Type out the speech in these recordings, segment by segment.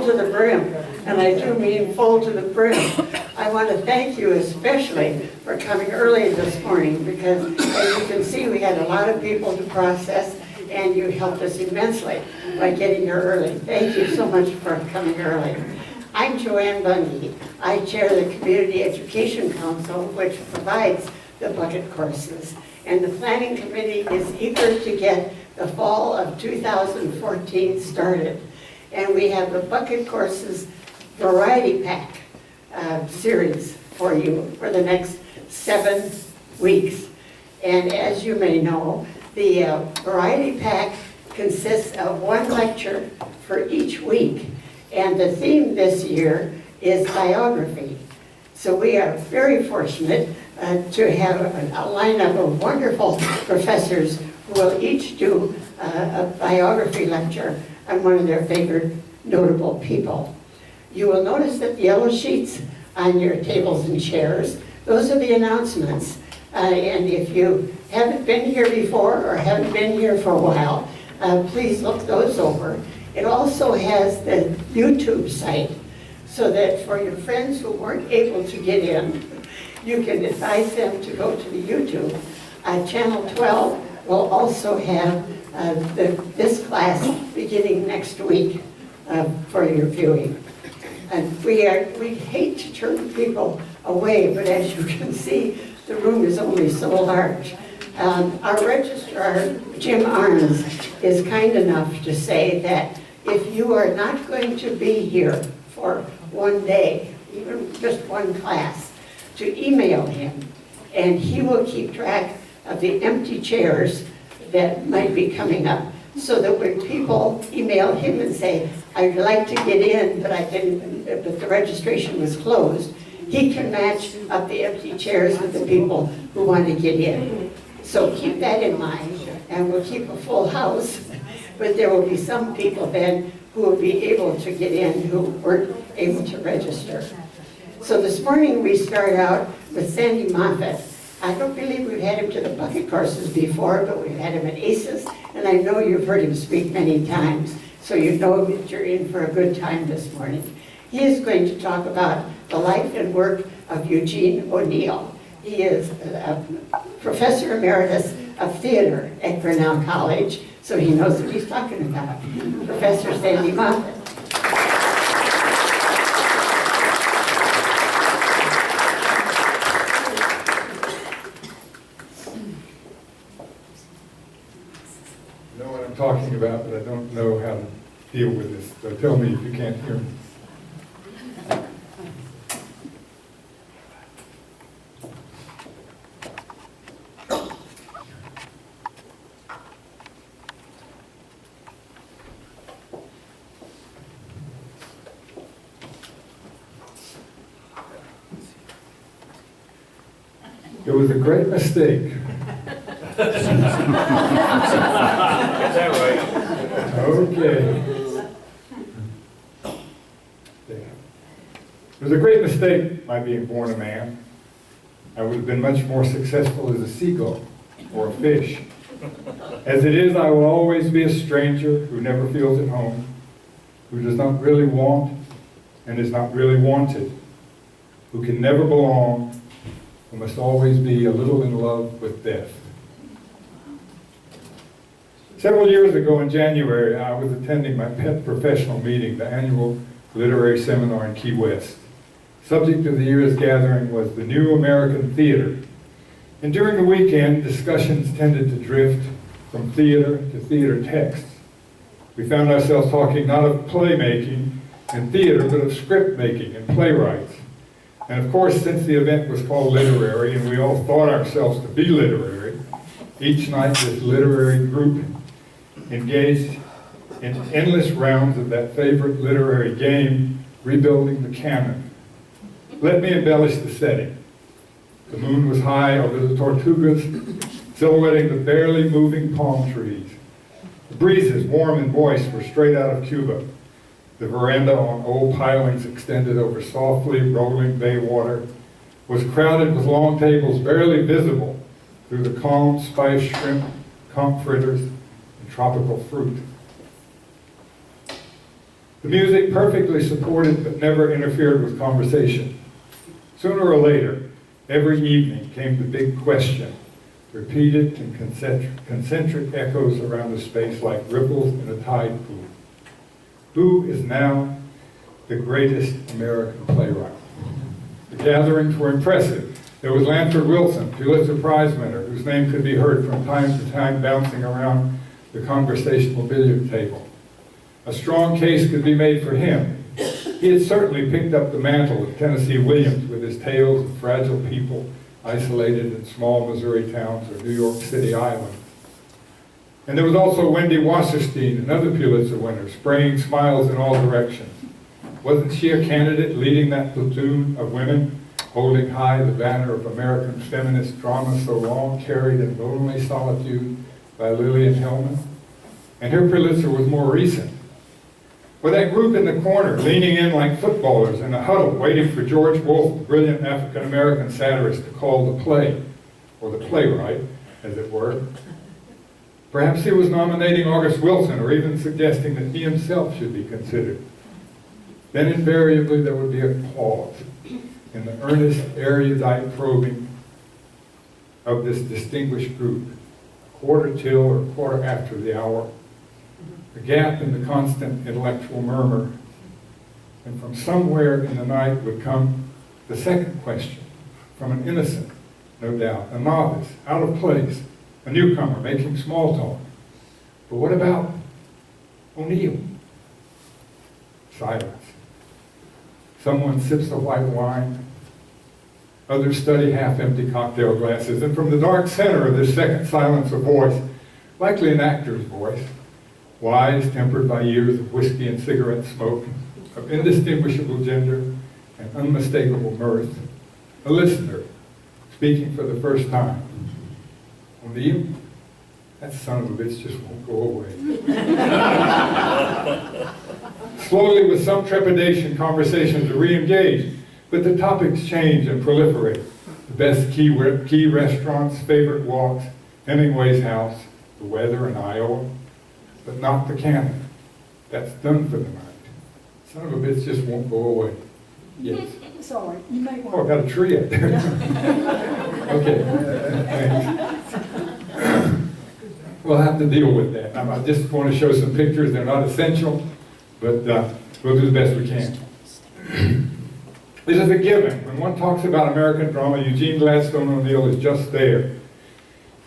to the brim, and I do mean full to the brim. I want to thank you especially for coming early this morning, because as you can see, we had a lot of people to process, and you helped us immensely by getting here early. Thank you so much for coming early. I'm Joanne Bundy. I chair the Community Education Council, which provides the bucket courses. And the planning committee is eager to get the fall of 2014 started. And we have the bucket courses variety pack series for you for the next 7 weeks. And as you may know, the variety pack consists of 1 lecture for each week. And the theme this year is biography. So we are very fortunate to have a lineup of wonderful professors who will each do a biography lecture on one of their favorite notable people. You will notice that the yellow sheets on your tables and chairs, those are the announcements. And if you haven't been here before or haven't been here for a while, please look those over. It also has the YouTube site, so that for your friends who weren't able to get in, you can advise them to go to the YouTube. Channel 12 will also have this class beginning next week for your viewing. And we hate to turn people away, but as you can see, the room is only so large. Our registrar, Jim Arns, is kind enough to say that if you are not going to be here for one day, even just one class, to email him, and he will keep track of the empty chairs that might be coming up, so that when people email him and say, I'd like to get in, but the registration was closed, he can match up the empty chairs with the people who want to get in. So keep that in mind, and we'll keep a full house, but there will be some people then who will be able to get in who weren't able to register. So this morning we start out with Sandy Moffett. I don't believe we've had him to the bucket courses before, but we've had him at ACES, and I know you've heard him speak many times, so you know that you're in for a good time this morning. He is going to talk about the life and work of Eugene O'Neil. He is a Professor Emeritus of Theater at Grinnell College, so he knows what he's talking about. Professor Sandy Moffett. I know what I'm talking about, but I don't know how to deal with this, so tell me if you can't hear me. It was a great mistake. Is that right? Okay. It was a great mistake, my being born a man. I would have been much more successful as a seagull or a fish. As it is, I will always be a stranger who never feels at home, who does not really want and is not really wanted, who can never belong, who must always be a little in love with death. Several years ago in January, I was attending my pet professional meeting, the annual literary seminar in Key West. Subject of the year's gathering was the New American Theater. And during the weekend, discussions tended to drift from theater to theater texts. We found ourselves talking not of playmaking and theater, but of script making and playwrights. And of course, since the event was called literary, and we all thought ourselves to be literary, each night this literary group engaged in endless rounds of that favorite literary game, rebuilding the canon. Let me embellish the setting. The moon was high over the Tortugas, silhouetting the barely moving palm trees. The breezes, warm and moist, were straight out of Cuba. The veranda on old pilings extended over softly rolling bay water was crowded with long tables barely visible through the calm spiced shrimp, conch fritters, and tropical fruit. The music perfectly supported but never interfered with conversation. Sooner or later, every evening came the big question, repeated in concentric echoes around the space like ripples in a tide pool. Who is now the greatest American playwright? The gatherings were impressive. There was Lanford Wilson, Pulitzer Prize winner, whose name could be heard from time to time bouncing around the conversational billiard table. A strong case could be made for him. He had certainly picked up the mantle of Tennessee Williams with his tales of fragile people isolated in small Missouri towns or New York City islands. And there was also Wendy Wasserstein, another Pulitzer winner, spraying smiles in all directions. Wasn't she a candidate leading that platoon of women, holding high the banner of American feminist drama so long carried in lonely solitude by Lillian Hellman? And her Pulitzer was more recent. Or that group in the corner, leaning in like footballers in a huddle, waiting for George Wolfe, the brilliant African-American satirist, to call the play, or the playwright, as it were. Perhaps he was nominating August Wilson, or even suggesting that he himself should be considered. Then invariably there would be a pause in the earnest, erudite probing of this distinguished group, a quarter till or a quarter after the hour, a gap in the constant intellectual murmur, and from somewhere in the night would come the second question, from an innocent, no doubt, a novice, out of place, a newcomer making small talk. But what about O'Neil? Silence. Someone sips a white wine, others study half-empty cocktail glasses, and from the dark center of this second silence a voice, likely an actor's voice, wise, tempered by years of whiskey and cigarette smoke, of indistinguishable gender and unmistakable mirth, a listener speaking for the first time. O'Neil, that son of a bitch just won't go away. Slowly, with some trepidation, conversations are re-engaged, but the topics change and proliferate. The best key restaurants, favorite walks, Hemingway's house, the weather in Iowa, but not the canon. That's done for the night. Son of a bitch just won't go away. Yes. Sorry, you may want. Oh, I've got a tree up there. Okay, thanks. We'll have to deal with that. I just want to show some pictures. They're not essential, but we'll do the best we can. This is a given. When one talks about American drama, Eugene Gladstone O'Neil is just there.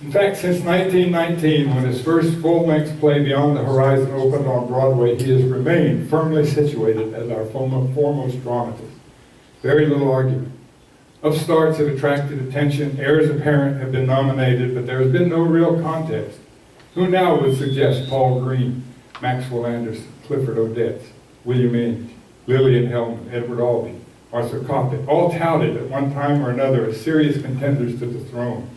In fact, since 1919, when his first full-length play, Beyond the Horizon, opened on Broadway, he has remained firmly situated as our foremost dramatist. Very little argument. Upstarts have attracted attention, heirs apparent have been nominated, but there has been no real contest. Who now would suggest Paul Green, Maxwell Anderson, Clifford Odets, William Inge, Lillian Hellman, Edward Albee, Arthur Coppett, all touted at one time or another as serious contenders to the throne.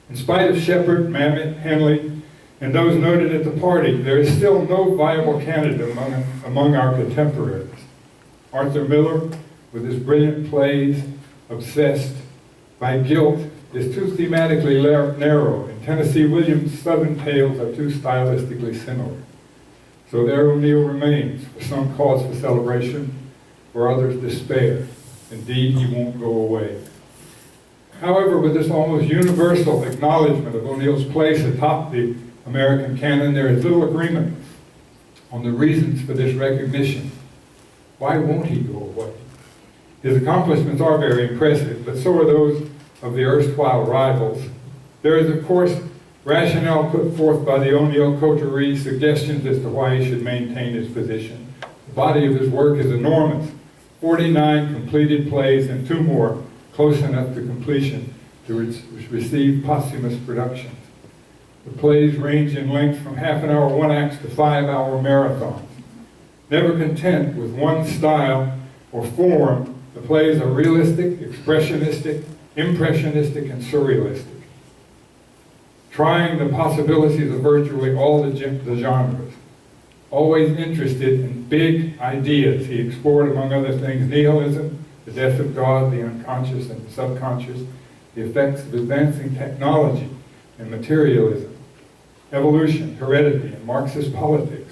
In spite of Shepard, Mamet, Henley, and those noted at the party, there is still no viable candidate among our contemporaries. Arthur Miller, with his brilliant plays, Obsessed by Guilt, is too thematically narrow, and Tennessee Williams' Southern Tales are too stylistically similar. So there O'Neil remains, for some cause for celebration, for others despair. Indeed, he won't go away. However, with this almost universal acknowledgement of O'Neil's place atop the American canon, there is little agreement on the reasons for this recognition. Why won't he go away? His accomplishments are very impressive, but so are those of the erstwhile rivals. There is, of course, rationale put forth by the O'Neil coterie, suggestions as to why he should maintain his position. The body of his work is enormous. 49 completed plays and 2 more close enough to completion to receive posthumous productions. The plays range in length from half an hour one-acts to 5-hour marathons. Never content with one style or form, the plays are realistic, expressionistic, impressionistic, and surrealistic, trying the possibilities of virtually all the genres. Always interested in big ideas, he explored, among other things, nihilism, the death of God, the unconscious and the subconscious, the effects of advancing technology and materialism, evolution, heredity, and Marxist politics,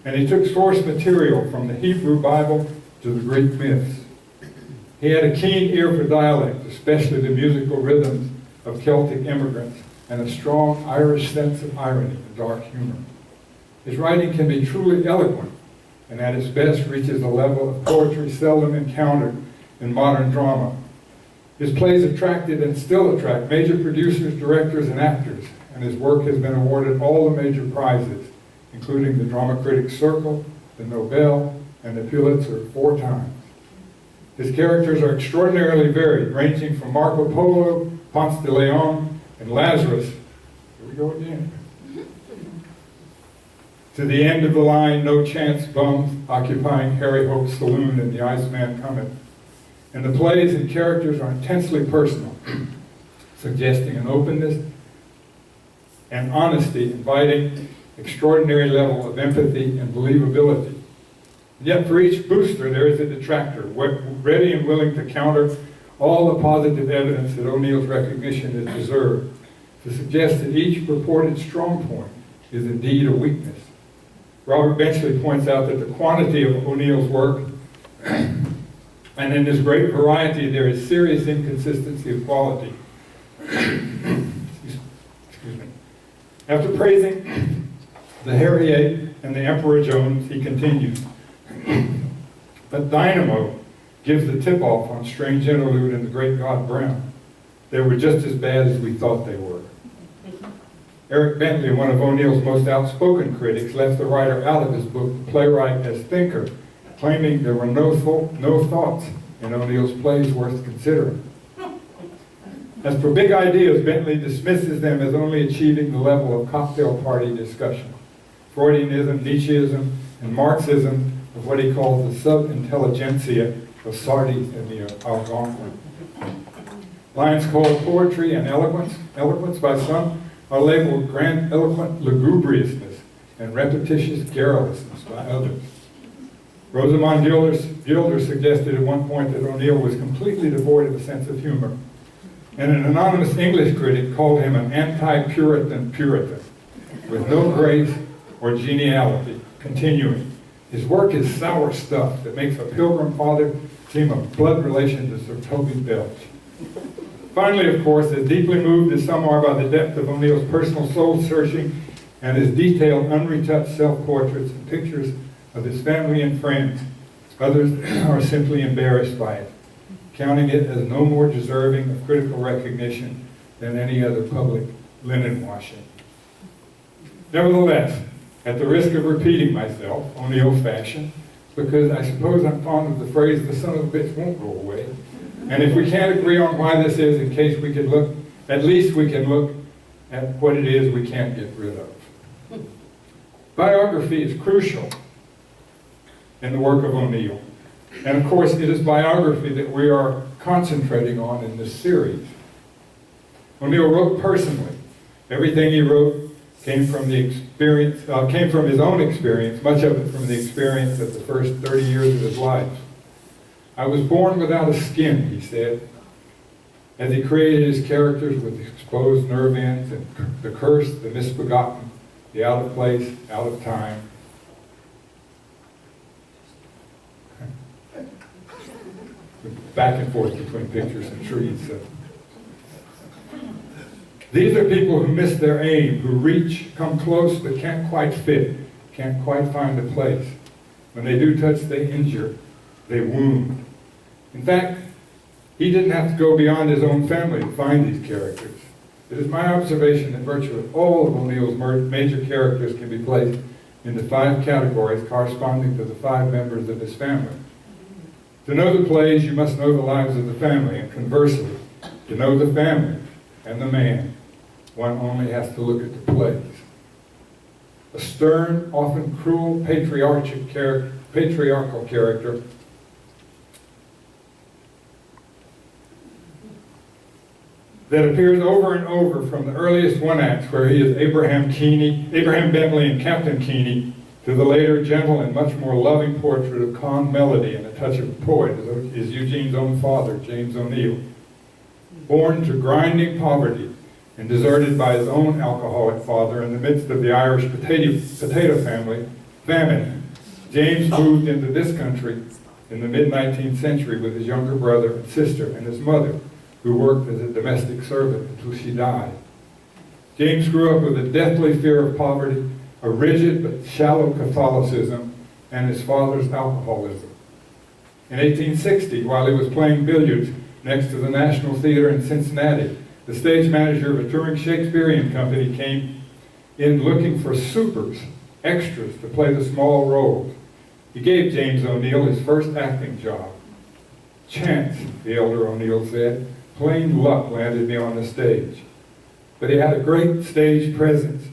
and he took source material from the Hebrew Bible to the Greek myths. He had a keen ear for dialect, especially the musical rhythms of Celtic immigrants, and a strong Irish sense of irony and dark humor. His writing can be truly eloquent, and at its best reaches a level of poetry seldom encountered in modern drama. His plays attracted and still attract major producers, directors, and actors, and his work has been awarded all the major prizes, including the Drama Critics Circle, the Nobel, and the Pulitzer 4 times. His characters are extraordinarily varied, ranging from Marco Polo, Ponce de Leon, and Lazarus, here we go again, to the end of the line, No Chance Bums occupying Harry Hope's saloon in The Iceman Cometh. And the plays and characters are intensely personal, suggesting an openness and honesty, inviting extraordinary level of empathy and believability. Yet for each booster, there is a detractor, ready and willing to counter all the positive evidence that O'Neill's recognition is deserved, to suggest that each purported strong point is indeed a weakness. Robert Benchley points out that the quantity of O'Neill's work, and in this great variety, there is serious inconsistency of quality. Excuse me. After praising the Harriet and the Emperor Jones, he continues, but Dynamo gives the tip-off on Strange Interlude and the Great God Brown. They were just as bad as we thought they were. Eric Bentley, one of O'Neill's most outspoken critics, left the writer out of his book, The Playwright as Thinker, claiming there were no thoughts in O'Neill's plays worth considering. As for big ideas, Bentley dismisses them as only achieving the level of cocktail party discussion. Freudianism, Nietzscheism, and Marxism of what he calls the sub-intelligentsia of Sardis and the Algonquin. Lines called poetry and eloquence by some, are labeled grandiloquent lugubriousness and repetitious garrulousness by others. Rosamond Gilder suggested at one point that O'Neill was completely devoid of a sense of humor, and an anonymous English critic called him an anti-Puritan with no grace or geniality. Continuing, his work is sour stuff that makes a Pilgrim Father seem a blood relation to Sir Toby Belch. Finally, of course, as deeply moved as some are by the depth of O'Neill's personal soul-searching and his detailed, unretouched self-portraits and pictures of his family and friends, others are simply embarrassed by it, counting it as no more deserving of critical recognition than any other public linen washing. Nevertheless, at the risk of repeating myself, O'Neill fashion, because I suppose I'm fond of the phrase, the son of a bitch won't go away, and if we can't agree on why this is, in case we could look, at least we can look at what it is we can't get rid of. Biography is crucial in the work of O'Neill. And of course, it is biography that we are concentrating on in this series. O'Neill wrote personally. Everything he wrote came from the experience, came from his own experience, much of it from the experience of the first 30 years of his life. I was born without a skin, he said, as he created his characters with exposed nerve ends and the cursed, the misbegotten, the out of place, out of time. Back and forth between pictures and trees. So. These are people who miss their aim, who reach, come close, but can't quite fit, can't quite find a place. When they do touch, they injure, they wound. In fact, he didn't have to go beyond his own family to find these characters. It is my observation that virtually all of O'Neill's major characters can be placed into 5 categories corresponding to the 5 members of his family. To know the plays, you must know the lives of the family, and conversely, to know the family and the man, one only has to look at the plays. A stern, often cruel, patriarchal character that appears over and over from the earliest one-acts, where he is Abraham Bentley and Captain Keeney, to the later gentle and much more loving portrait of calm melody and a touch of poet is Eugene's own father, James O'Neil. Born to grinding poverty and deserted by his own alcoholic father in the midst of the Irish potato family Famine. James moved into this country in the mid-19th century with his younger brother and sister and his mother, who worked as a domestic servant until she died. James grew up with a deathly fear of poverty, a rigid but shallow Catholicism, and his father's alcoholism. In 1860, while he was playing billiards next to the National Theater in Cincinnati, the stage manager of a touring Shakespearean company came in looking for supers, extras, to play the small roles. He gave James O'Neil his first acting job. Chance, the elder O'Neil said, plain luck landed me on the stage. But he had a great stage presence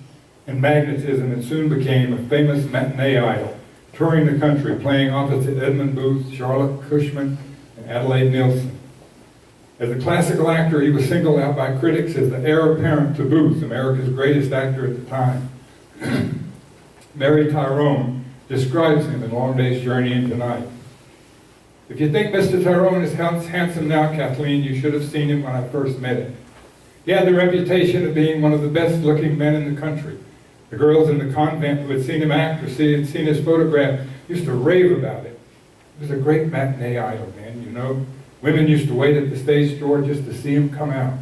and magnetism and soon became a famous matinee idol, touring the country, playing opposite Edmund Booth, Charlotte Cushman, and Adelaide Nilsson. As a classical actor, he was singled out by critics as the heir apparent to Booth, America's greatest actor at the time. Mary Tyrone describes him in Long Day's Journey into Night. If you think Mr. Tyrone is handsome now, Kathleen, you should have seen him when I first met him. He had the reputation of being one of the best-looking men in the country. The girls in the convent who had seen him act or had seen his photograph used to rave about it. He was a great matinee idol, man, you know. Women used to wait at the stage door just to see him come out.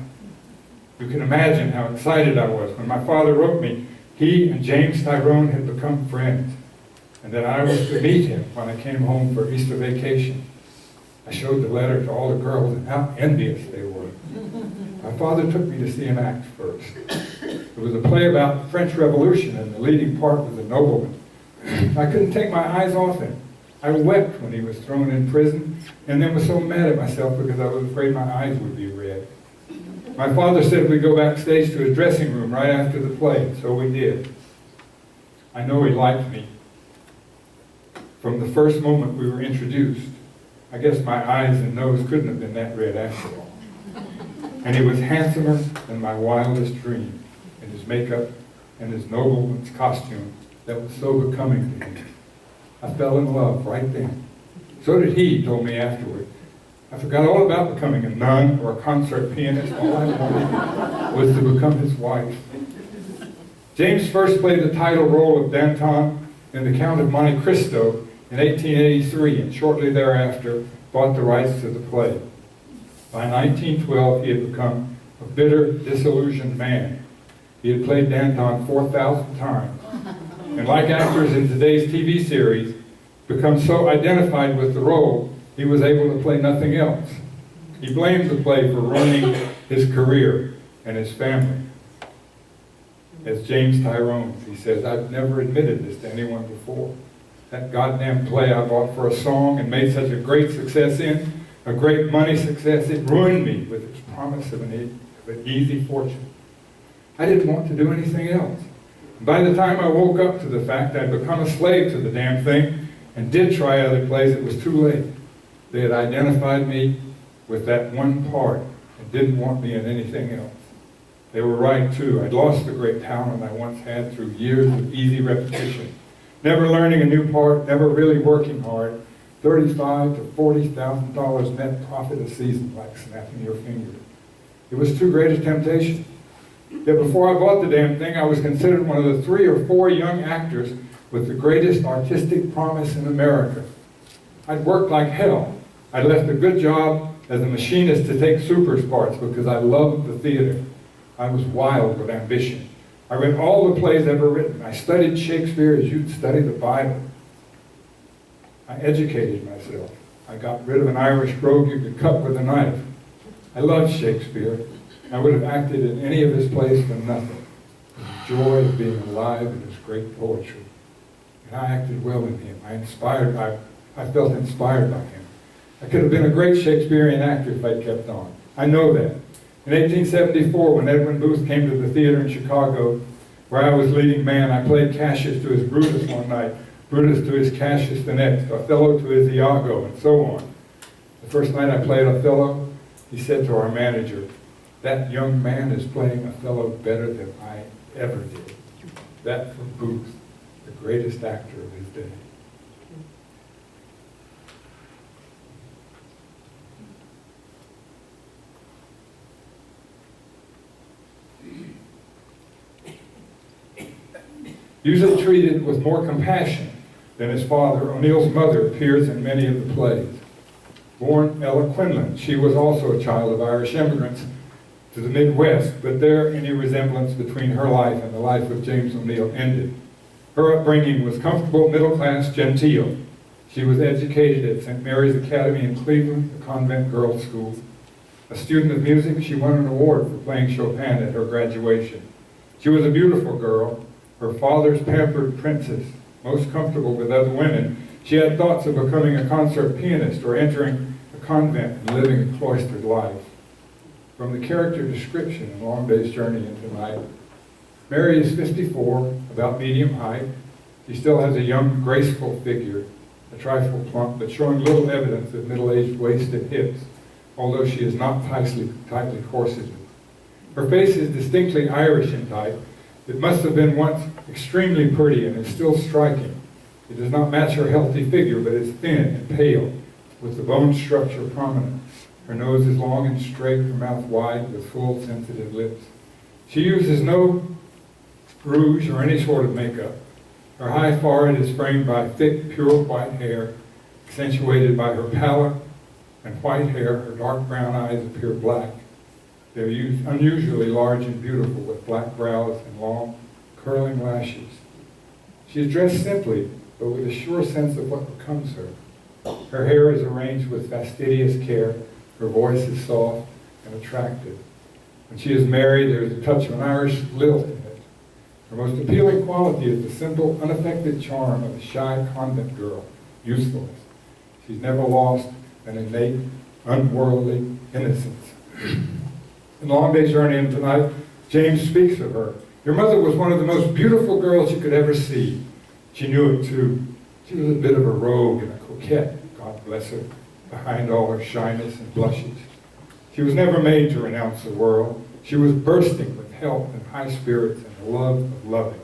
You can imagine how excited I was when my father wrote me he and James Tyrone had become friends, and that I was to meet him when I came home for Easter vacation. I showed the letter to all the girls and how envious they were. My father took me to see him act first. It was a play about the French Revolution, and the leading part was a nobleman. I couldn't take my eyes off him. I wept when he was thrown in prison, and then was so mad at myself because I was afraid my eyes would be red. My father said we'd go backstage to his dressing room right after the play, and so we did. I know he liked me. From the first moment we were introduced, I guess my eyes and nose couldn't have been that red after all. And he was handsomer than my wildest dream in his makeup and his nobleman's costume that was so becoming to him. I fell in love right then. So did he, told me afterward. I forgot all about becoming a nun or a concert pianist. All I wanted was to become his wife. James first played the title role of Danton in The Count of Monte Cristo in 1883, and shortly thereafter bought the rights to the play. By 1912, he had become a bitter, disillusioned man. He had played Danton 4,000 times. And like actors in today's TV series, become so identified with the role, he was able to play nothing else. He blamed the play for ruining his career and his family. As James Tyrone, he says, I've never admitted this to anyone before. That goddamn play I bought for a song and made such a great success in, a great money success, it ruined me with its promise of an easy fortune. I didn't want to do anything else. By the time I woke up to the fact I'd become a slave to the damn thing and did try other plays, it was too late. They had identified me with that one part and didn't want me in anything else. They were right, too. I'd lost the great talent I once had through years of easy repetition. Never learning a new part, never really working hard. $35,000 to $40,000 net profit a season, like snapping your finger. It was too great a temptation. Yet before I bought the damn thing, I was considered one of the 3 or 4 young actors with the greatest artistic promise in America. I'd worked like hell. I'd left a good job as a machinist to take supers parts because I loved the theater. I was wild with ambition. I read all the plays ever written. I studied Shakespeare as you'd study the Bible. I educated myself. I got rid of an Irish brogue you could cut with a knife. I loved Shakespeare. I would have acted in any of his plays for nothing. The joy of being alive in his great poetry. And I acted well in him. I felt inspired by him. I could have been a great Shakespearean actor if I'd kept on. I know that. In 1874, when Edwin Booth came to the theater in Chicago, where I was leading man, I played Cassius to his Brutus one night, Brutus to his Cassius the next, Othello to his Iago, and so on. The first night I played Othello, he said to our manager, that young man is playing Othello better than I ever did. That from Booth, the greatest actor of his day. Usually treated with more compassion than his father, O'Neill's mother appears in many of the plays. Born Ella Quinlan, she was also a child of Irish immigrants to the Midwest, but there any resemblance between her life and the life of James O'Neil ended. Her upbringing was comfortable, middle-class, genteel. She was educated at St. Mary's Academy in Cleveland, a convent girls' school. A student of music, she won an award for playing Chopin at her graduation. She was a beautiful girl, her father's pampered princess, most comfortable with other women. She had thoughts of becoming a concert pianist or entering a convent and living a cloistered life. From the character description in Long Day's Journey into Night, Mary is 54, about medium height. She still has a young, graceful figure, a trifle plump, but showing little evidence of middle-aged waist and hips, although she is not tightly corseted. Her face is distinctly Irish in type. It must have been once extremely pretty and is still striking. It does not match her healthy figure, but is thin and pale, with the bone structure prominent. Her nose is long and straight, her mouth wide, with full, sensitive lips. She uses no rouge or any sort of makeup. Her high forehead is framed by thick, pure white hair, accentuated by her pallor and white hair. Her dark brown eyes appear black. They're unusually large and beautiful, with black brows and long, curling lashes. She is dressed simply, but with a sure sense of what becomes her. Her hair is arranged with fastidious care. Her voice is soft and attractive. When she is married, there is a touch of an Irish lilt in it. Her most appealing quality is the simple, unaffected charm of a shy convent girl, youthfulness. She's never lost an innate, unworldly innocence. In Long Day's Journey into Night, James speaks of her. Your mother was one of the most beautiful girls you could ever see. She knew it too. She was a bit of a rogue and a coquette, God bless her, behind all her shyness and blushes. She was never made to renounce the world. She was bursting with health and high spirits and the love of loving.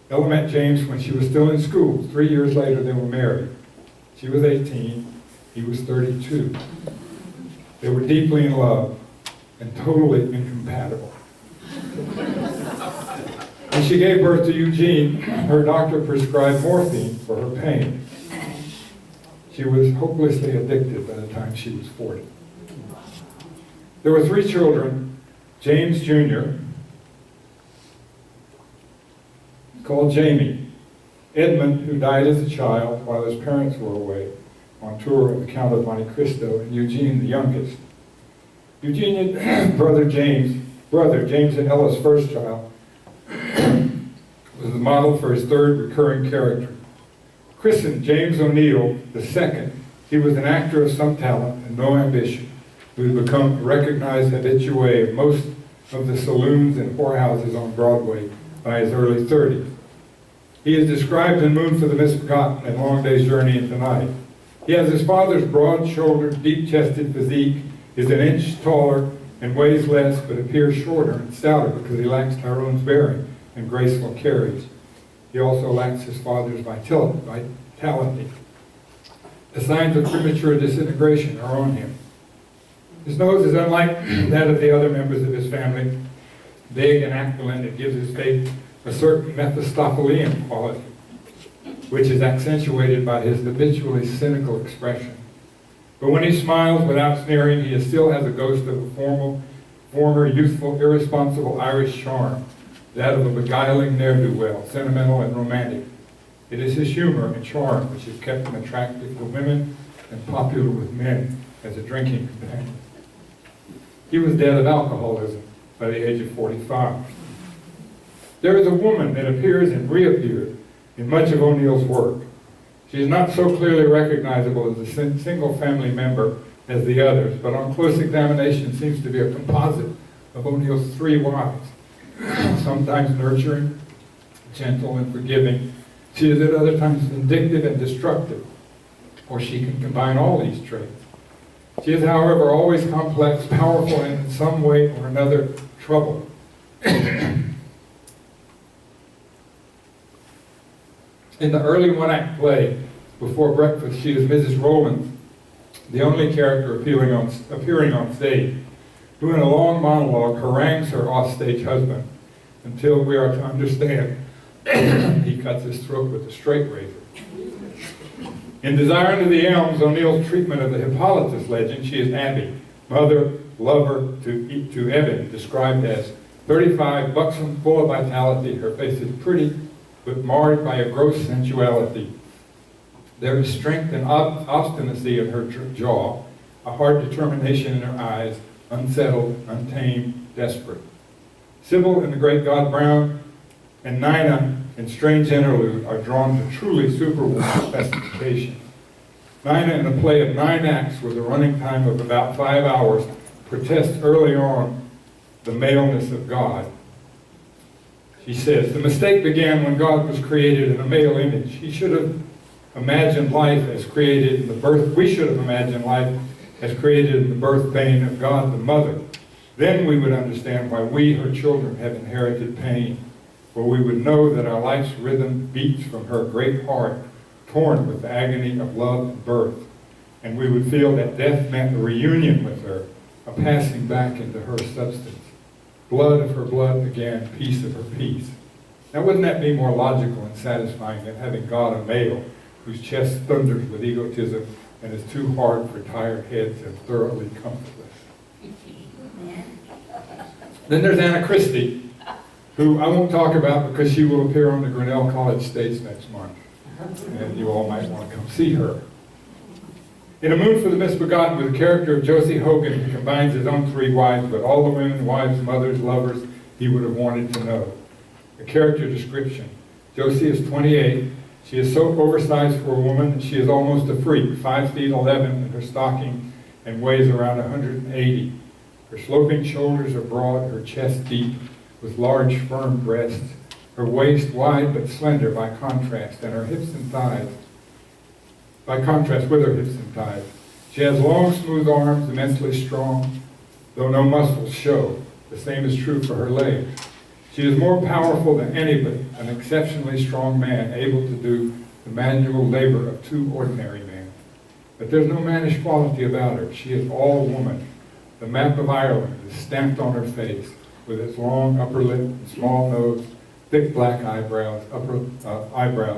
Ella met James when she was still in school. 3 years later, they were married. She was 18, he was 32. They were deeply in love and totally incompatible. When she gave birth to Eugene, her doctor prescribed morphine for her pain. She was hopelessly addicted by the time she was 40. There were 3 children. James Jr., called Jamie, Edmund, who died as a child while his parents were away on tour at the Count of Monte Cristo, and Eugene, the youngest. Eugene, brother James and Ella's first child, was the model for his third recurring character. Christened James O'Neil II, he was an actor of some talent and no ambition, who had become a recognized habitué of most of the saloons and whorehouses on Broadway by his early 30s. He is described in Moon for the Misbegotten and Long Day's Journey into Night. He has his father's broad-shouldered, deep-chested physique, is an inch taller, and weighs less, but appears shorter and stouter because he lacks Tyrone's bearing and graceful carriage. He also lacks his father's vitality. The signs of premature disintegration are on him. His nose is unlike that of the other members of his family. Big and aquiline, it gives his face a certain Mephistophelian quality, which is accentuated by his habitually cynical expression. But when he smiles without sneering, he still has a ghost of a former youthful, irresponsible Irish charm, that of a beguiling ne'er-do-well, sentimental and romantic. It is his humor and charm which has kept him attractive to women and popular with men as a drinking companion. He was dead of alcoholism by the age of 45. There is a woman that appears and reappears in much of O'Neill's work. She is not so clearly recognizable as a single family member as the others, but on close examination seems to be a composite of O'Neill's 3 wives. Sometimes nurturing, gentle and forgiving, she is at other times vindictive and destructive, or she can combine all these traits. She is, however, always complex, powerful, and in some way or another troubled. In the early one-act play, Before Breakfast, she is Mrs. Rowland, the only character appearing on stage, who in a long monologue harangues her offstage husband until we are to understand he cuts his throat with a straight razor. In Desire Under the Elms, O'Neill's treatment of the Hippolytus legend, she is Abby, mother, lover to Evan, described as 35, buxom, full of vitality. Her face is pretty, but marred by a gross sensuality. There is strength and obstinacy in her jaw, a hard determination in her eyes, unsettled, untamed, desperate. Sybil in The Great God Brown and Nina in Strange Interlude are drawn to truly superwoman specification. Nina, in a play of 9 acts with a running time of about 5 hours, protests early on the maleness of God. She says, "The mistake began when God was created in a male image. He should have imagined life as created in the birth. We should have imagined life as created in the birth vein of God the Mother. Then we would understand why we, her children, have inherited pain. For we would know that our life's rhythm beats from her great heart, torn with the agony of love and birth. And we would feel that death meant a reunion with her, a passing back into her substance. Blood of her blood again, piece of her piece." Now wouldn't that be more logical and satisfying than having God a male whose chest thunders with egotism and is too hard for tired heads and thoroughly comfortless? Then there's Anna Christie, who I won't talk about because she will appear on the Grinnell College stage next month. And you all might want to come see her. In A Moon for the Misbegotten, with the character of Josie Hogan, who combines his own 3 wives with all the women, wives, mothers, lovers he would have wanted to know. A character description. Josie is 28. She is so oversized for a woman that she is almost a freak, 5 feet 11 in her stocking and weighs around 180. Her sloping shoulders are broad, her chest deep, with large, firm breasts, her waist wide but slender by contrast, and her hips and thighs, by contrast with her hips and thighs. She has long, smooth arms, immensely strong, though no muscles show. The same is true for her legs. She is more powerful than anybody, an exceptionally strong man, able to do the manual labor of 2 ordinary men. But there's no mannish quality about her. She is all woman. The map of Ireland is stamped on her face, with its long upper lip and small nose, thick black eyebrows,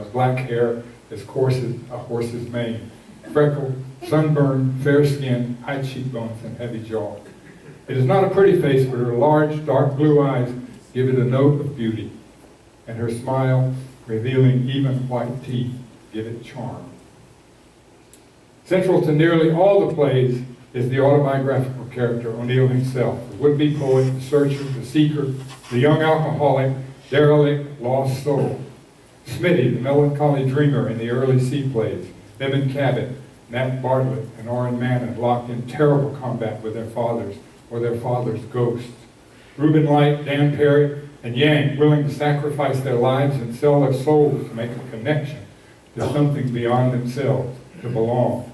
black hair as coarse as a horse's mane, freckled, sunburned, fair skin, high cheekbones, and heavy jaw. It is not a pretty face, but her large, dark blue eyes give it a note of beauty, and her smile, revealing even white teeth, give it charm. Central to nearly all the plays is the autobiographical character O'Neil himself, the would-be poet, the searcher, the seeker, the young alcoholic, derelict, lost soul. Smitty, the melancholy dreamer in the early sea plays, Evan Cabot, Nat Bartlett, and Orrin Mannon locked in terrible combat with their fathers or their fathers' ghosts. Reuben Light, Dan Parrott, and Yang, willing to sacrifice their lives and sell their souls to make a connection to something beyond themselves, to belong.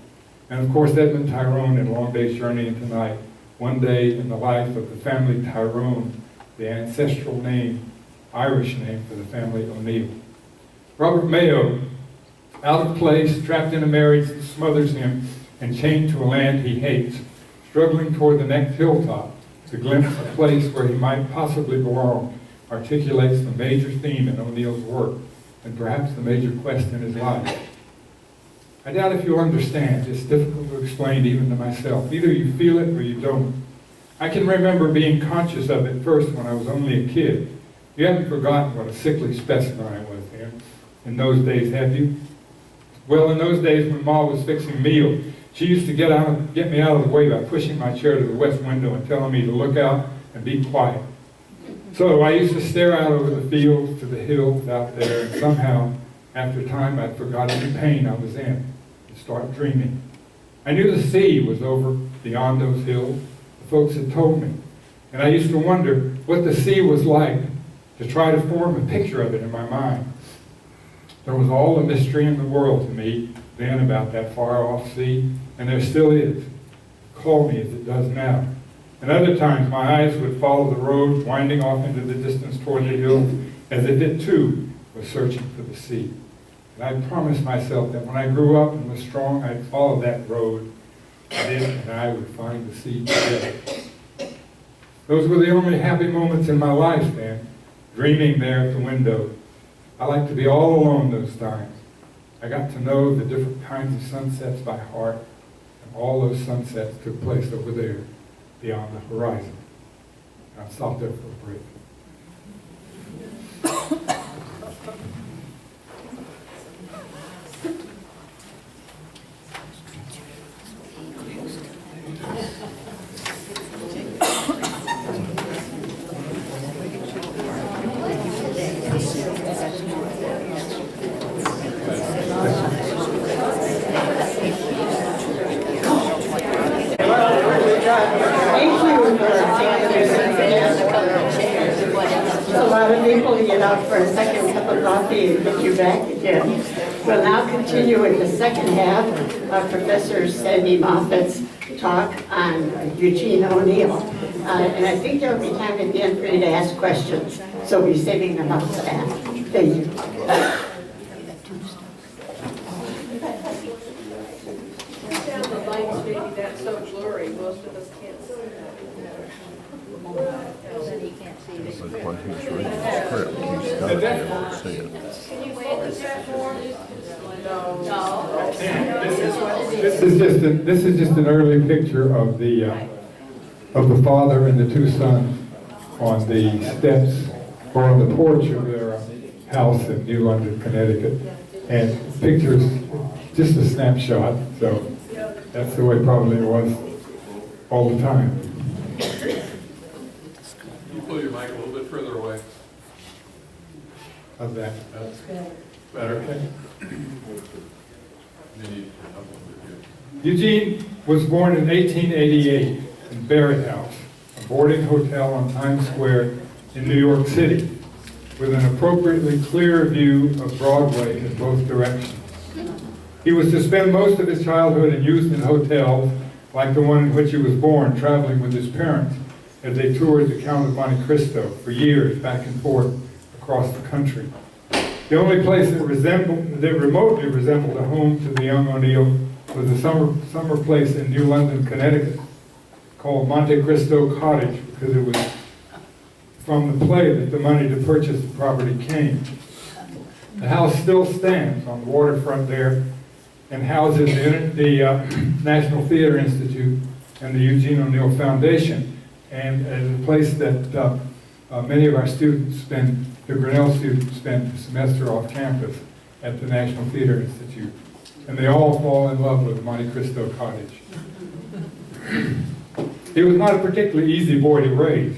And of course, Edmund Tyrone in Long Day's Journey into Night, one day in the life of the family Tyrone, the ancestral name, Irish name for the family O'Neil. Robert Mayo, out of place, trapped in a marriage that smothers him, and chained to a land he hates, struggling toward the next hilltop to glimpse a place where he might possibly belong, articulates the major theme in O'Neill's work, and perhaps the major quest in his life. I doubt if you'll understand. It's difficult to explain even to myself. Either you feel it or you don't. I can remember being conscious of it first when I was only a kid. You haven't forgotten what a sickly specimen I was in those days, have you? Well, in those days when Ma was fixing meals, she used to get me out of the way by pushing my chair to the west window and telling me to look out and be quiet. So I used to stare out over the fields to the hills out there, and somehow, after time, I'd forgotten the pain I was in and start dreaming. I knew the sea was over beyond those hills. The folks had told me. And I used to wonder what the sea was like, to try to form a picture of it in my mind. There was all the mystery in the world to me then about that far-off sea, and there still is. Call me as it does now. And other times my eyes would follow the road winding off into the distance toward the hills, as if it too was searching for the sea. And I promised myself that when I grew up and was strong, I'd follow that road, and it and I would find the sea together. Those were the only happy moments in my life then, dreaming there at the window. I like to be all alone those times. I got to know the different kinds of sunsets by heart, and all those sunsets took place over there, beyond the horizon. I'll stop there for a break. Thank you for a lot of people to get out for a second cup of coffee and get you back again. We'll now continue with the second half of Professor Sandy Moffett's talk on Eugene O'Neil. And I think there will be time at the end for you to ask questions, so we'll be saving them up for that. Thank you. Down the lights, maybe that's so blurry, most of us can't see that. Then he can't see it. But when he's reading the script, he's got to be able to see it. Can you focus that more? This is just an early picture of the father and the two sons on the steps or on the porch of their house in New London, Connecticut. And the picture's just a snapshot, so that's the way probably it was all the time. You pull your mic a little bit further away. How's that? That's better. Okay. Maybe you turn up a little bit here. Eugene was born in 1888 in Barrett House, a boarding hotel on Times Square in New York City, with an appropriately clear view of Broadway in both directions. He was to spend most of his childhood and youth in hotels like the one in which he was born, traveling with his parents as they toured the Count of Monte Cristo for years back and forth across the country. The only place that remotely resembled a home to the young O'Neil was a summer place in New London, Connecticut, called Monte Cristo Cottage, because it was from the play that the money to purchase the property came. The house still stands on the waterfront there and houses the National Theater Institute and the Eugene O'Neil Foundation, and is a place that many of our students the Grinnell students spend the semester off campus at the National Theater Institute. And they all fall in love with Monte Cristo Cottage. He was not a particularly easy boy to raise.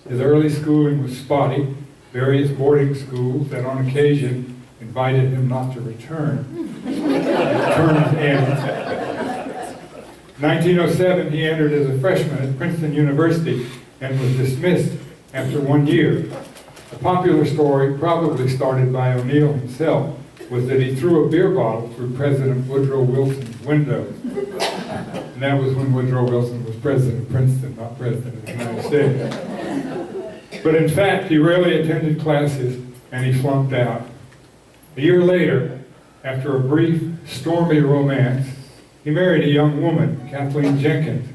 His early schooling was spotty. Various boarding schools that on occasion invited him not to return. Terms ended. In 1907, he entered as a freshman at Princeton University and was dismissed after 1 year. A popular story, probably started by O'Neil himself, was that he threw a beer bottle through President Woodrow Wilson's window. And that was when Woodrow Wilson was president of Princeton, not president of the United States. But in fact, he rarely attended classes and he flunked out. A year later, after a brief, stormy romance, he married a young woman, Kathleen Jenkins,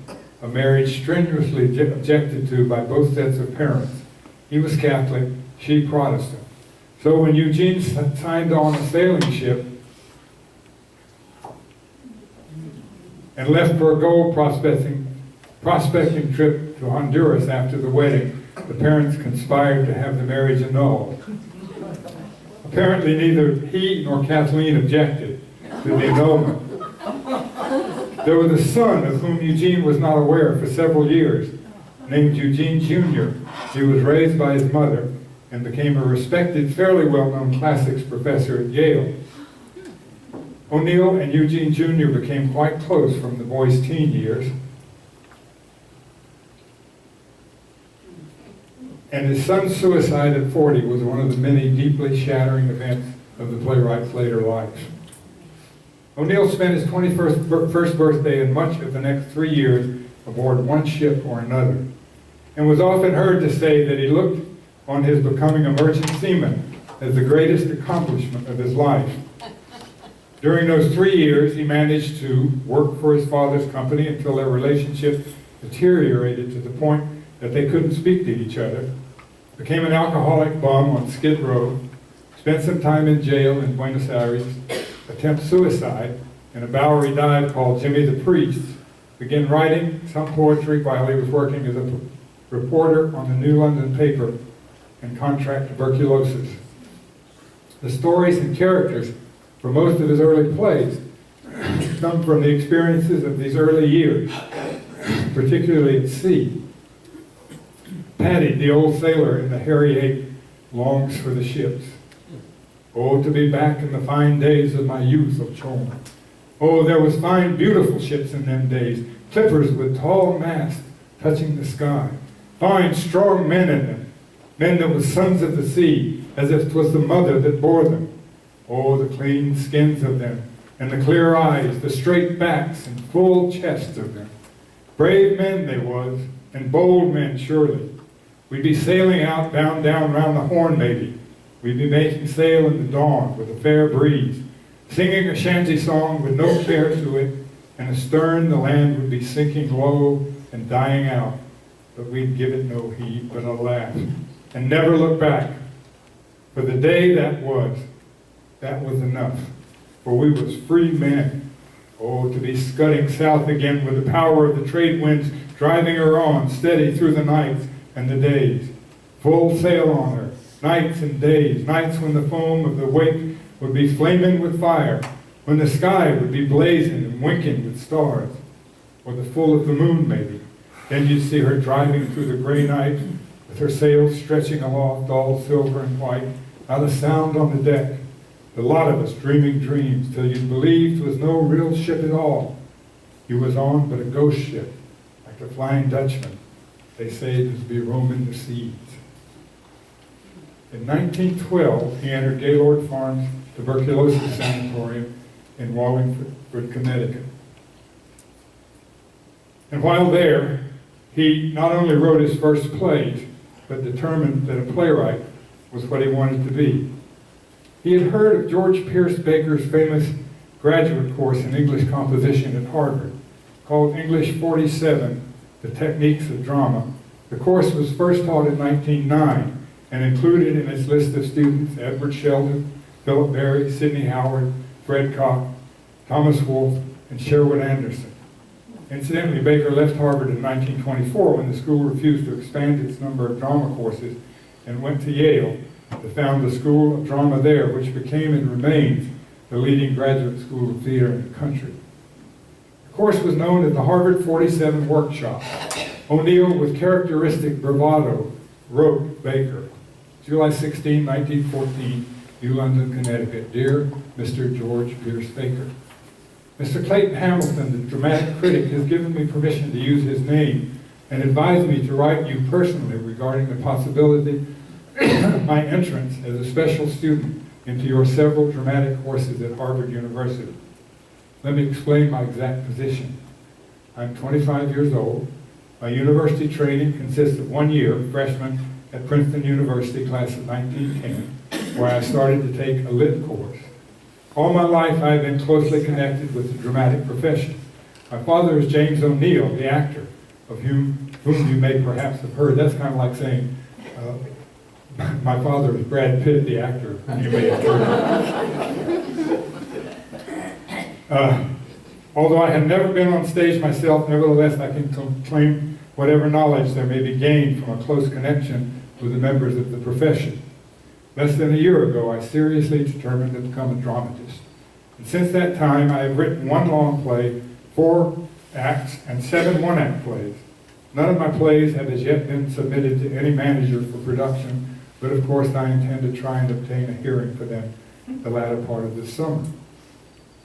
a marriage strenuously objected to by both sets of parents. He was Catholic, she Protestant. So when Eugene signed on a sailing ship and left for a gold prospecting trip to Honduras after the wedding, the parents conspired to have the marriage annulled. Apparently neither he nor Kathleen objected to the annulment. There was a son of whom Eugene was not aware for several years, named Eugene Jr. He was raised by his mother and became a respected, fairly well-known classics professor at Yale. O'Neil and Eugene Jr. became quite close from the boy's teen years. And his son's suicide at 40 was one of the many deeply shattering events of the playwright's later life. O'Neil spent his 21st birthday and much of the next 3 years aboard one ship or another, and was often heard to say that he looked on his becoming a merchant seaman as the greatest accomplishment of his life. During those 3 years, he managed to work for his father's company until their relationship deteriorated to the point that they couldn't speak to each other, became an alcoholic bum on Skid Row, spent some time in jail in Buenos Aires, attempted suicide in a Bowery dive called Jimmy the Priest, began writing some poetry while he was working as a reporter on the New London paper, and contract tuberculosis. The stories and characters for most of his early plays come from the experiences of these early years, particularly at sea. Paddy, the old sailor in the Harry VIII, longs for the ships. Oh, to be back in the fine days of my youth, oh chum. Oh, there was fine, beautiful ships in them days, clippers with tall masts touching the sky. Fine, strong men in them, men that were sons of the sea, as if 'twas the mother that bore them. Oh, the clean skins of them, and the clear eyes, the straight backs and full chests of them. Brave men they was, and bold men surely. We'd be sailing out, bound down round the Horn maybe. We'd be making sail in the dawn with a fair breeze, singing a shanty song with no care to it, and astern the land would be sinking low and dying out. But we'd give it no heed, but a laugh, and never look back. For the day that was enough. For we was free men. Oh, to be scudding south again with the power of the trade winds driving her on, steady through the nights and the days. Full sail on her, nights and days, nights when the foam of the wake would be flaming with fire, when the sky would be blazing and winking with stars, or the full of the moon maybe. Then you'd see her driving through the gray night with her sails stretching aloft, all silver and white, not a sound on the deck. The lot of us dreaming dreams till you'd believe 'twas no real ship at all. You was on but a ghost ship, like the Flying Dutchman. They say it was to be roaming the seas. In 1912, he entered Gaylord Farms Tuberculosis Sanatorium in Wallingford, Connecticut. And while there, he not only wrote his first plays, but determined that a playwright was what he wanted to be. He had heard of George Pierce Baker's famous graduate course in English composition at Harvard, called English 47, The Techniques of Drama. The course was first taught in 1909 and included in its list of students Edward Sheldon, Philip Berry, Sidney Howard, Fred Koch, Thomas Wolfe, and Sherwood Anderson. Incidentally, Baker left Harvard in 1924 when the school refused to expand its number of drama courses and went to Yale to found the School of Drama there, which became and remains the leading graduate school of theater in the country. The course was known as the Harvard 47 Workshop. O'Neil, with characteristic bravado, wrote Baker, July 16, 1914, New London, Connecticut. Dear Mr. George Pierce Baker, Mr. Clayton Hamilton, the dramatic critic, has given me permission to use his name and advised me to write you personally regarding the possibility of my entrance as a special student into your several dramatic courses at Harvard University. Let me explain my exact position. I'm 25 years old. My university training consists of 1 year, freshman at Princeton University, class of 1910, where I started to take a lit course. All my life I've been closely connected with the dramatic profession. My father is James O'Neil, the actor, of whom you may perhaps have heard. That's kind of like saying, my father is Brad Pitt, the actor, whom you may have heard. Although I have never been on stage myself, nevertheless I can claim whatever knowledge there may be gained from a close connection with the members of the profession. Less than a year ago, I seriously determined to become a dramatist. And since that time, I have written 1 long play, 4 acts, and 7 one-act plays. None of my plays have as yet been submitted to any manager for production, but of course I intend to try and obtain a hearing for them the latter part of this summer.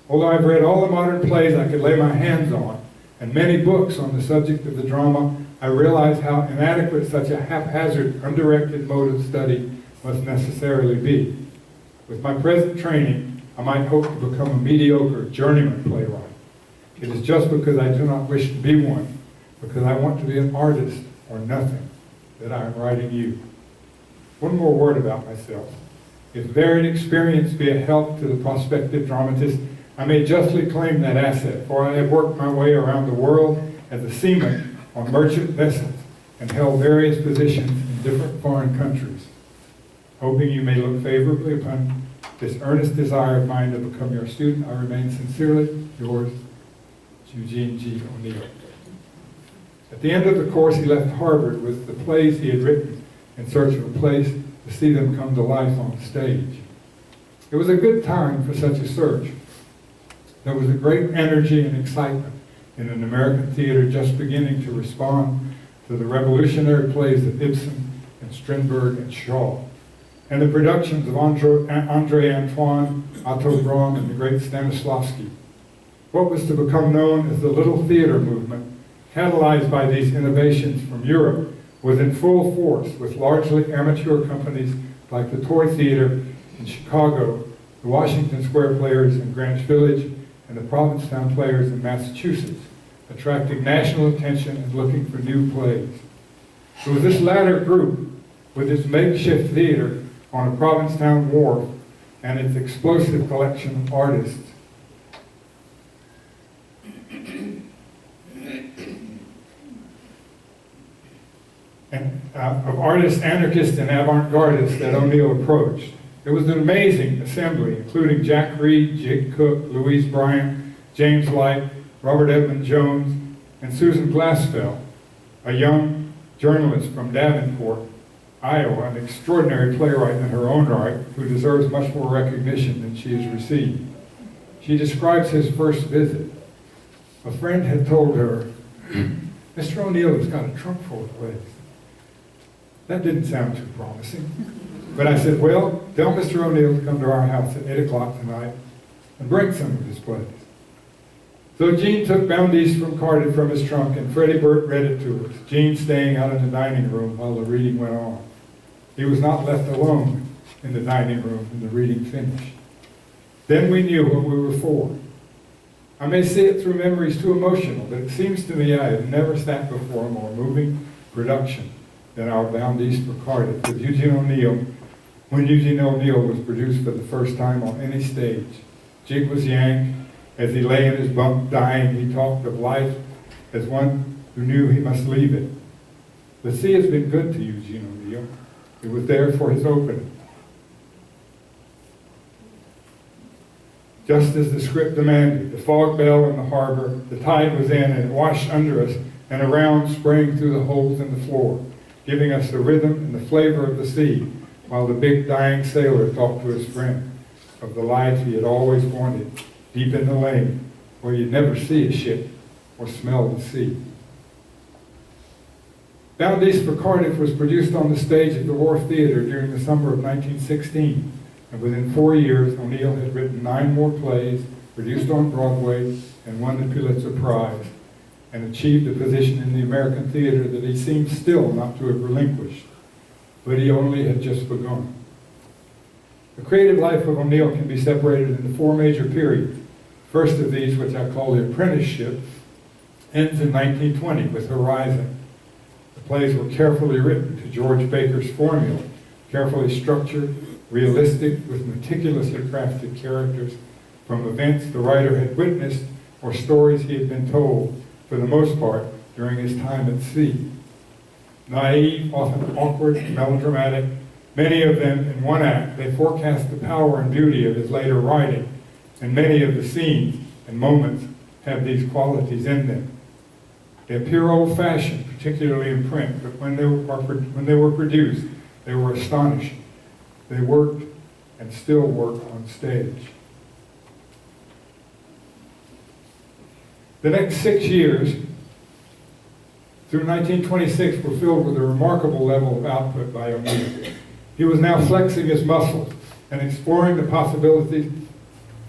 Although I've read all the modern plays I could lay my hands on, and many books on the subject of the drama, I realize how inadequate such a haphazard, undirected mode of study must necessarily be. With my present training, I might hope to become a mediocre journeyman playwright. It is just because I do not wish to be one, because I want to be an artist or nothing, that I am writing you. One more word about myself. If varied experience be a help to the prospective dramatist, I may justly claim that asset, for I have worked my way around the world as a seaman on merchant vessels and held various positions in different foreign countries. Hoping you may look favorably upon this earnest desire of mine to become your student, I remain sincerely yours, Eugene G. O'Neil. At the end of the course, he left Harvard with the plays he had written in search of a place to see them come to life on stage. It was a good time for such a search. There was a great energy and excitement in an American theater just beginning to respond to the revolutionary plays of Ibsen and Strindberg and Shaw, and the productions of Andre Antoine, Otto Braun, and the great Stanislavski. What was to become known as the Little Theater movement, catalyzed by these innovations from Europe, was in full force with largely amateur companies like the Toy Theater in Chicago, the Washington Square Players in Greenwich Village, and the Provincetown Players in Massachusetts, attracting national attention and looking for new plays. It was this latter group, with its makeshift theater on a Provincetown wharf and its explosive collection of artists, anarchists, and avant-gardists that O'Neil approached. It was an amazing assembly, including Jack Reed, Jake Cook, Louise Bryant, James Light, Robert Edmund Jones, and Susan Glassfell, a young journalist from Davenport, Iowa, an extraordinary playwright in her own right, who deserves much more recognition than she has received. She describes his first visit. A friend had told her, "Mr. O'Neil has got a trunk full of plays." That didn't sound too promising. But I said, "Well, tell Mr. O'Neil to come to our house at 8 o'clock tonight and bring some of his plays." So Gene took Bound East from Cardiff from his trunk, and Freddie Burt read it to us, Gene staying out in the dining room while the reading went on. He was not left alone in the dining room when the reading finished. Then we knew what we were for. I may say it through memories too emotional, but it seems to me I have never sat before a more moving production than our Bound East for Cardiff with Eugene O'Neil, when Eugene O'Neil was produced for the first time on any stage. Jig was yanked. As he lay in his bunk dying, he talked of life as one who knew he must leave it. The sea has been good to Eugene O'Neil. It was there for his opening. Just as the script demanded, the fog bell in the harbor, the tide was in and it washed under us and around, spraying through the holes in the floor, giving us the rhythm and the flavor of the sea, while the big dying sailor talked to his friend of the life he had always wanted, deep in the lane, where you'd never see a ship or smell the sea. Bound East for Cardiff was produced on the stage at the Wharf Theater during the summer of 1916, and within 4 years, O'Neil had written 9 more plays, produced on Broadway, and won the Pulitzer Prize, and achieved a position in the American theater that he seems still not to have relinquished, but he only had just begun. The creative life of O'Neil can be separated into 4 major periods. First of these, which I call the apprenticeship, ends in 1920 with Horizon. The plays were carefully written to George Baker's formula, carefully structured, realistic, with meticulously crafted characters from events the writer had witnessed or stories he had been told, for the most part, during his time at sea. Naive, often awkward, melodramatic, many of them in one act, they forecast the power and beauty of his later writing, and many of the scenes and moments have these qualities in them. They appear old-fashioned, particularly in print, but when they were produced, they were astonishing. They worked and still work on stage. The next 6 years, through 1926, were filled with a remarkable level of output by O'Neil. He was now flexing his muscles and exploring the possibilities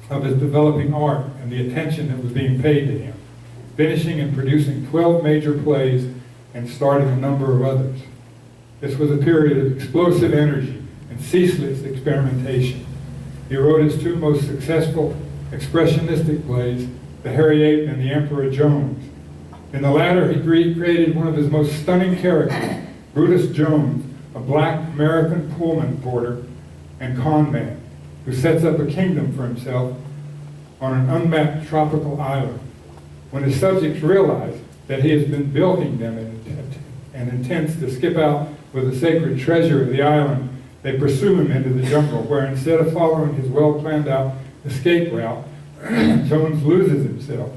of his developing art and the attention that was being paid to him, finishing and producing 12 major plays and starting a number of others. This was a period of explosive energy and ceaseless experimentation. He wrote his 2 most successful expressionistic plays, The Harry VIII and The Emperor Jones. In the latter, he created one of his most stunning characters, Brutus Jones, a black American Pullman porter and con man who sets up a kingdom for himself on an unmapped tropical island. When his subjects realize that he has been bilking them and intends to skip out with the sacred treasure of the island they pursue him into the jungle, where instead of following his well-planned out escape route, Jones loses himself,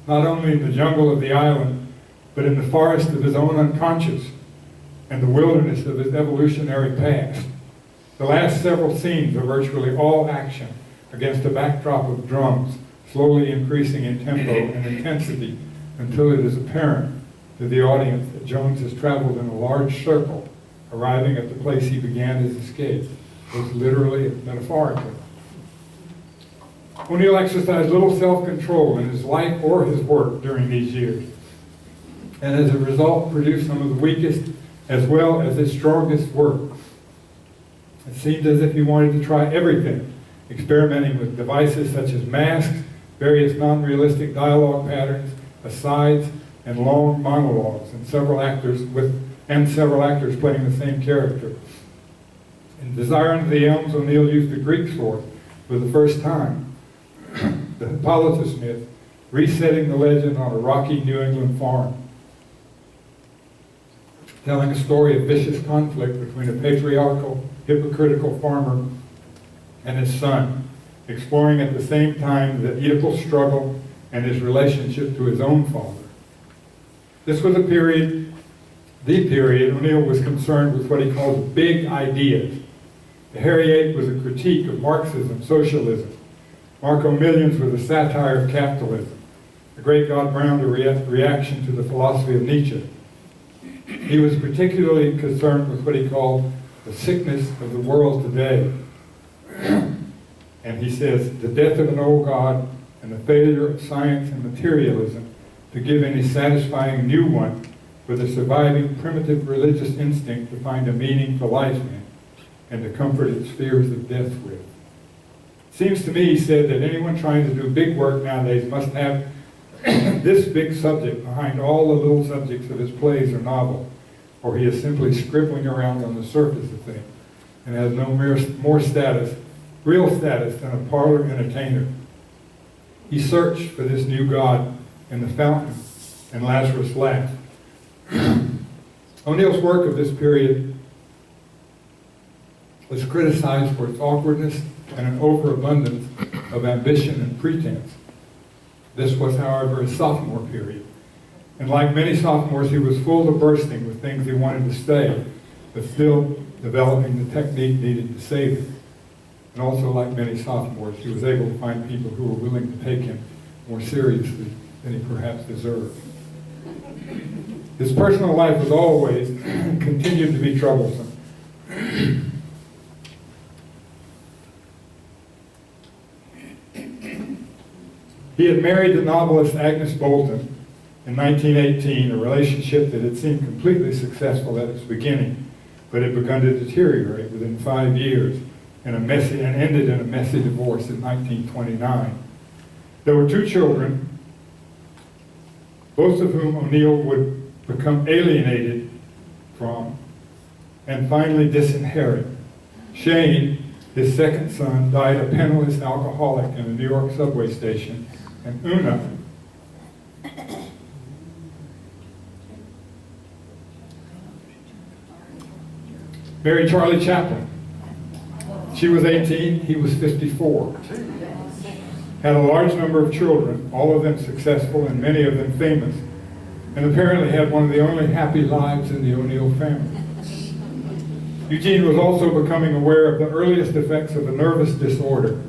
not only in the jungle of the island, but in the forest of his own unconscious and the wilderness of his evolutionary past. The last several scenes are virtually all action against a backdrop of drums, slowly increasing in tempo and intensity until it is apparent to the audience that Jones has traveled in a large circle, arriving at the place he began his escape, both literally and metaphorically. O'Neil exercised little self-control in his life or his work during these years, and as a result produced some of the weakest as well as his strongest work. It seemed as if he wanted to try everything, experimenting with devices such as masks, various non-realistic dialogue patterns, asides, and long monologues, and several actors playing the same character. In Desire Under the Elms, O'Neil used the Greek source for the first time, the Hippolytus myth, resetting the legend on a rocky New England farm, telling a story of vicious conflict between a patriarchal, hypocritical farmer and his son, exploring at the same time the Oedipal struggle and his relationship to his own father. This was the period O'Neil was concerned with what he called big ideas. The Harry Eight was a critique of Marxism, socialism. Marco Millions was a satire of capitalism. The Great God Brown, a reaction to the philosophy of Nietzsche. He was particularly concerned with what he called the sickness of the world today. And he says, the death of an old God and the failure of science and materialism to give any satisfying new one with a surviving primitive religious instinct to find a meaning for life in and to comfort its fears of death with. It seems to me, he said, that anyone trying to do big work nowadays must have this big subject behind all the little subjects of his plays or novels, or he is simply scribbling around on the surface of things and has no real status than a parlor entertainer. He searched for this new God in the fountain and Lazarus' laugh. O'Neil's work of this period was criticized for its awkwardness and an overabundance of ambition and pretense. This was, however, his sophomore period. And like many sophomores, he was full to bursting with things he wanted to say, but still developing the technique needed to save it. And also, like many sophomores, he was able to find people who were willing to take him more seriously than he perhaps deserved. His personal life was always continued to be troublesome. He had married the novelist Agnes Bolton in 1918, a relationship that had seemed completely successful at its beginning, but had begun to deteriorate within 5 years and ended in a messy divorce in 1929. There were 2 children, both of whom O'Neil would become alienated from and finally disinherit. Shane, his second son, died a penniless alcoholic in a New York subway station, and Una, married Charlie Chaplin. She was 18, he was 54. Had a large number of children, all of them successful and many of them famous, and apparently had one of the only happy lives in the O'Neil family. Eugene was also becoming aware of the earliest effects of a nervous disorder,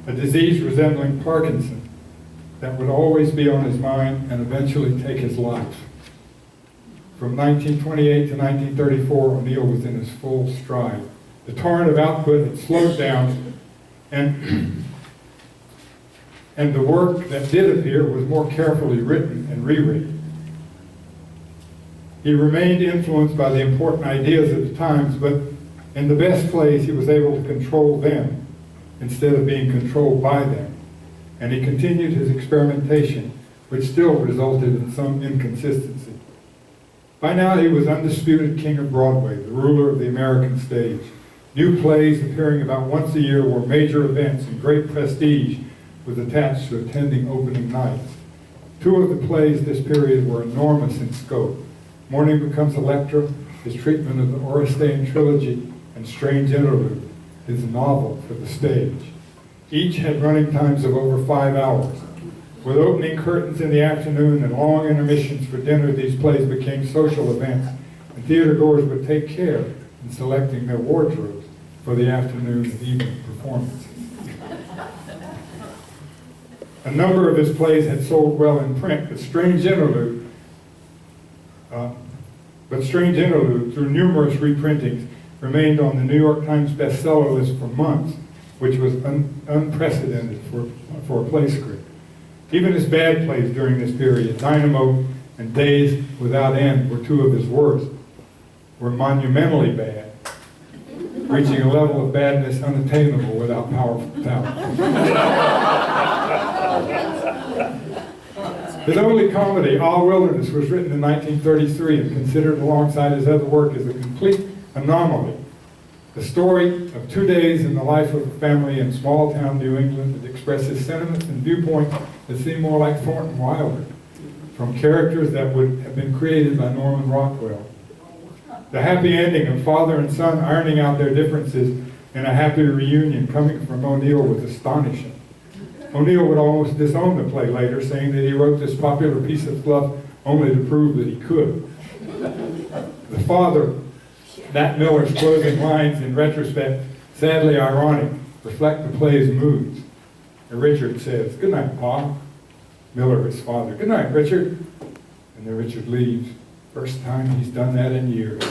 a disease resembling Parkinson, that would always be on his mind and eventually take his life. From 1928 to 1934, O'Neil was in his full stride. The torrent of output had slowed down, and the work that did appear was more carefully written and rewritten. He remained influenced by the important ideas of the times, but in the best plays he was able to control them instead of being controlled by them. And he continued his experimentation, which still resulted in some inconsistency. By now he was undisputed king of Broadway, the ruler of the American stage. New plays appearing about once a year were major events, and great prestige was attached to attending opening nights. 2 of the plays this period were enormous in scope. Morning Becomes Electra, his treatment of the Orestean trilogy, and Strange Interlude, his novel for the stage. Each had running times of over 5 hours. With opening curtains in the afternoon and long intermissions for dinner, these plays became social events, and theater goers would take care in selecting their wardrobes for the afternoon and evening performances. A number of his plays had sold well in print, but Strange Interlude, through numerous reprintings, remained on the New York Times bestseller list for months, which was unprecedented for a play script. Even his bad plays during this period, Dynamo and Days Without End, were two of his worst, were monumentally bad, reaching a level of badness unattainable without powerful talent. His only comedy, All Wilderness, was written in 1933 and considered alongside his other work as a complete anomaly. The story of 2 days in the life of a family in small-town New England that expresses sentiments and viewpoints that seem more like Thornton Wilder, from characters that would have been created by Norman Rockwell. The happy ending of father and son ironing out their differences in a happy reunion coming from O'Neil was astonishing. O'Neil would almost disown the play later, saying that he wrote this popular piece of fluff only to prove that he could. The father, Nat Miller's closing lines, in retrospect, sadly ironic, reflect the play's moods. And Richard says, "Good night, Pa." Miller, his father, "Good night, Richard." And then Richard leaves. First time he's done that in years.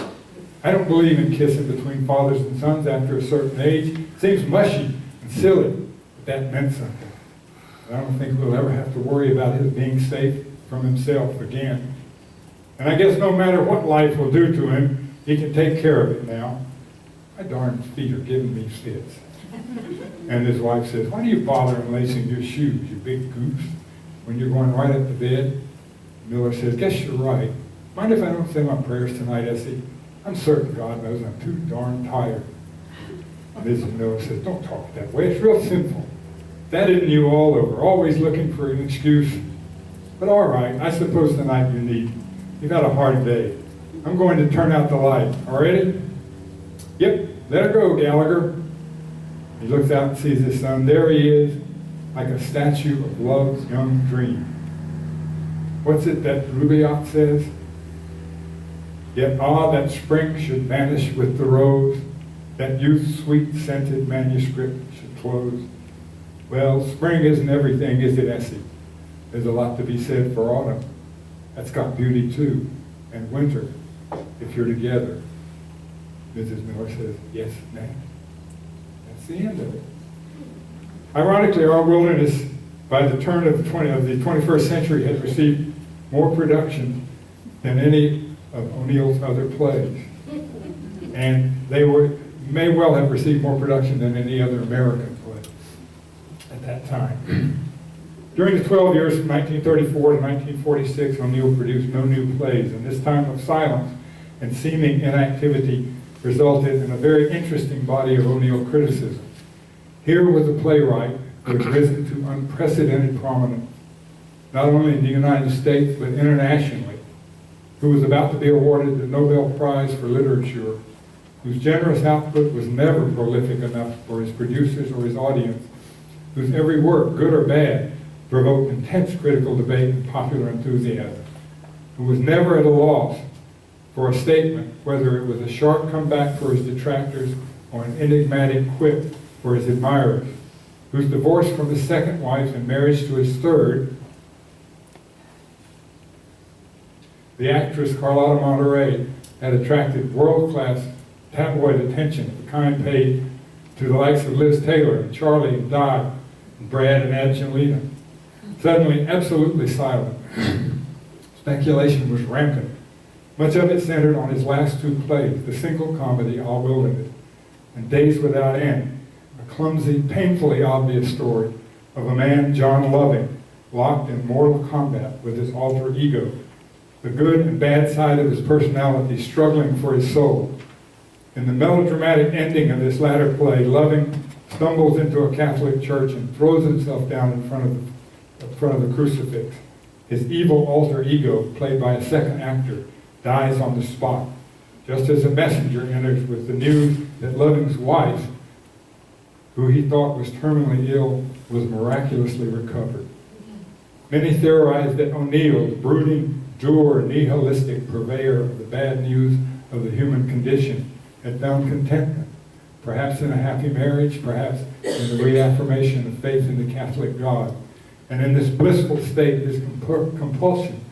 I don't believe in kissing between fathers and sons after a certain age. Seems mushy and silly, but that meant something. I don't think we'll ever have to worry about his being safe from himself again. And I guess no matter what life will do to him, he can take care of it now. My darn feet are giving me fits. And his wife says, "Why do you bother unlacing your shoes, you big goose, when you're going right up to bed?" Miller says, "Guess you're right. Mind if I don't say my prayers tonight, Essie? I'm certain God knows I'm too darn tired." And Mrs. Miller says, "Don't talk that way. It's real sinful. That isn't you all over, always looking for an excuse. But all right, I suppose tonight you need. You've had a hard day. I'm going to turn out the light. All ready?" "Yep, let her go, Gallagher." He looks out and sees his son. There he is, like a statue of love's young dream. What's it that Rubaiyat says? "Yet that spring should vanish with the rose, that youth's sweet-scented manuscript should close." Well, spring isn't everything, is it, Essie? There's a lot to be said for autumn. That's got beauty too, and winter, if you're together. Mrs. Miller says, "Yes, ma'am." That's the end of it. Ironically, Our Wilderness, by the turn of the 21st century, had received more production than any of O'Neill's other plays. And they may well have received more production than any other American play at that time. During the 12 years from 1934 to 1946, O'Neil produced no new plays, and this time of silence and seeming inactivity resulted in a very interesting body of O'Neil criticism. Here was a playwright who had risen to unprecedented prominence, not only in the United States, but internationally, who was about to be awarded the Nobel Prize for Literature, whose generous output was never prolific enough for his producers or his audience, whose every work, good or bad, provoked intense critical debate and popular enthusiasm, who was never at a loss for a statement, whether it was a sharp comeback for his detractors or an enigmatic quip for his admirers, whose divorce from his second wife and marriage to his third, the actress Carlotta Monterey, had attracted world-class tabloid attention of the kind paid to the likes of Liz Taylor and Charlie and Di and Brad and Angelina. Suddenly, absolutely silent. Speculation was rampant. Much of it centered on his last two plays, the single comedy All Wilderness and Days Without End, a clumsy, painfully obvious story of a man, John Loving, locked in mortal combat with his alter ego, the good and bad side of his personality struggling for his soul. In the melodramatic ending of this latter play, Loving stumbles into a Catholic church and throws himself down in front of the crucifix. His evil alter ego, played by a second actor, dies on the spot, just as a messenger enters with the news that Loving's wife, who he thought was terminally ill, was miraculously recovered. Many theorized that O'Neil, the brooding, dour, nihilistic purveyor of the bad news of the human condition, had found contentment, perhaps in a happy marriage, perhaps in the reaffirmation of faith in the Catholic God. And in this blissful state, his compulsion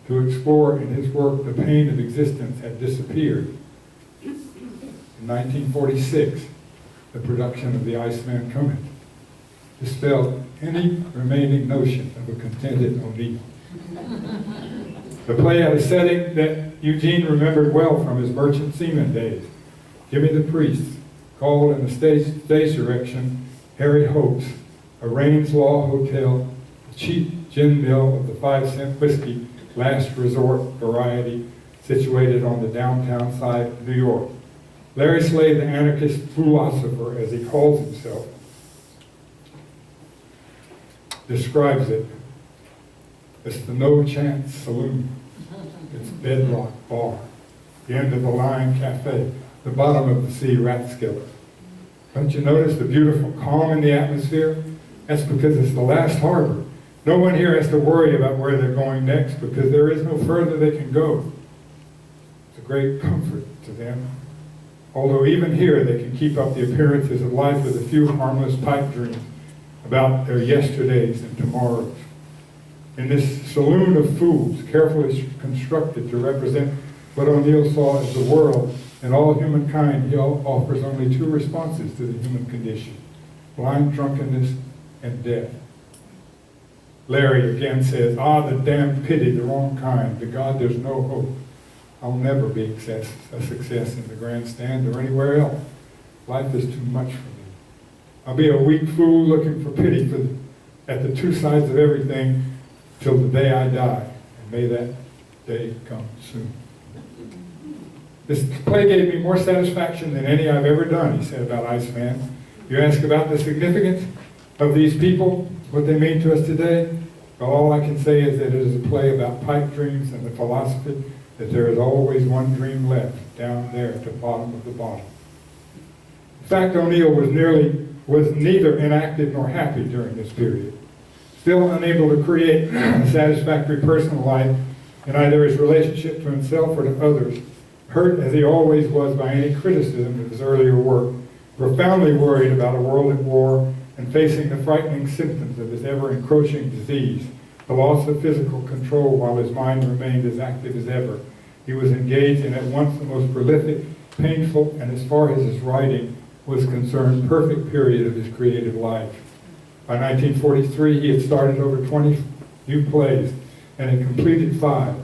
to explore in his work the pain of existence had disappeared. In 1946, the production of The Iceman Cometh dispelled any remaining notion of a contented O'Neil. The play had a setting that Eugene remembered well from his merchant seaman days. Jimmy the Priest, called in the stage direction Harry Hope's, a Raines Law Hotel, the cheap gin mill of the 5-cent whiskey last resort variety situated on the downtown side of New York. Larry Slade, the anarchist philosopher, as he calls himself, describes it as the no-chance saloon, its bedrock bar, the end of the line cafe, the bottom of the sea rat skillet. Don't you notice the beautiful calm in the atmosphere? That's because it's the last harbor. No one here has to worry about where they're going next because there is no further they can go. It's a great comfort to them. Although even here they can keep up the appearances of life with a few harmless pipe dreams about their yesterdays and tomorrows. In this saloon of fools, carefully constructed to represent what O'Neil saw as the world and all humankind, he offers only two responses to the human condition: blind drunkenness and death. Larry again says, "Ah, the damned pity, the wrong kind. To God, there's no hope. I'll never be a success in the grandstand or anywhere else. Life is too much for me. I'll be a weak fool looking for pity at the two sides of everything till the day I die. And may that day come soon." This play gave me more satisfaction than any I've ever done, he said about Iceman. You ask about the significance of these people, what they mean to us today? Well, all I can say is that it is a play about pipe dreams and the philosophy that there is always one dream left down there at the bottom of the bottle. In fact, O'Neil was neither inactive nor happy during this period. Still unable to create a satisfactory personal life in either his relationship to himself or to others, hurt as he always was by any criticism of his earlier work, profoundly worried about a world at war, and facing the frightening symptoms of his ever-encroaching disease, the loss of physical control while his mind remained as active as ever. He was engaged in at once the most prolific, painful, and as far as his writing was concerned, perfect period of his creative life. By 1943, he had started over 20 new plays and had completed 5.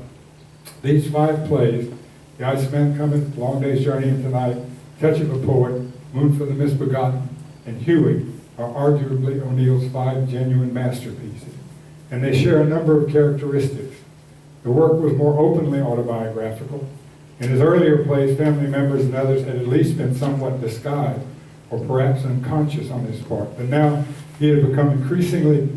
These 5 plays, The Iceman Cometh, Long Day's Journey into Night, Touch of a Poet, Moon for the Misbegotten, and Huey, are arguably O'Neil's 5 genuine masterpieces, and they share a number of characteristics. The work was more openly autobiographical. In his earlier plays, family members and others had at least been somewhat disguised, or perhaps unconscious on his part, but now he had become increasingly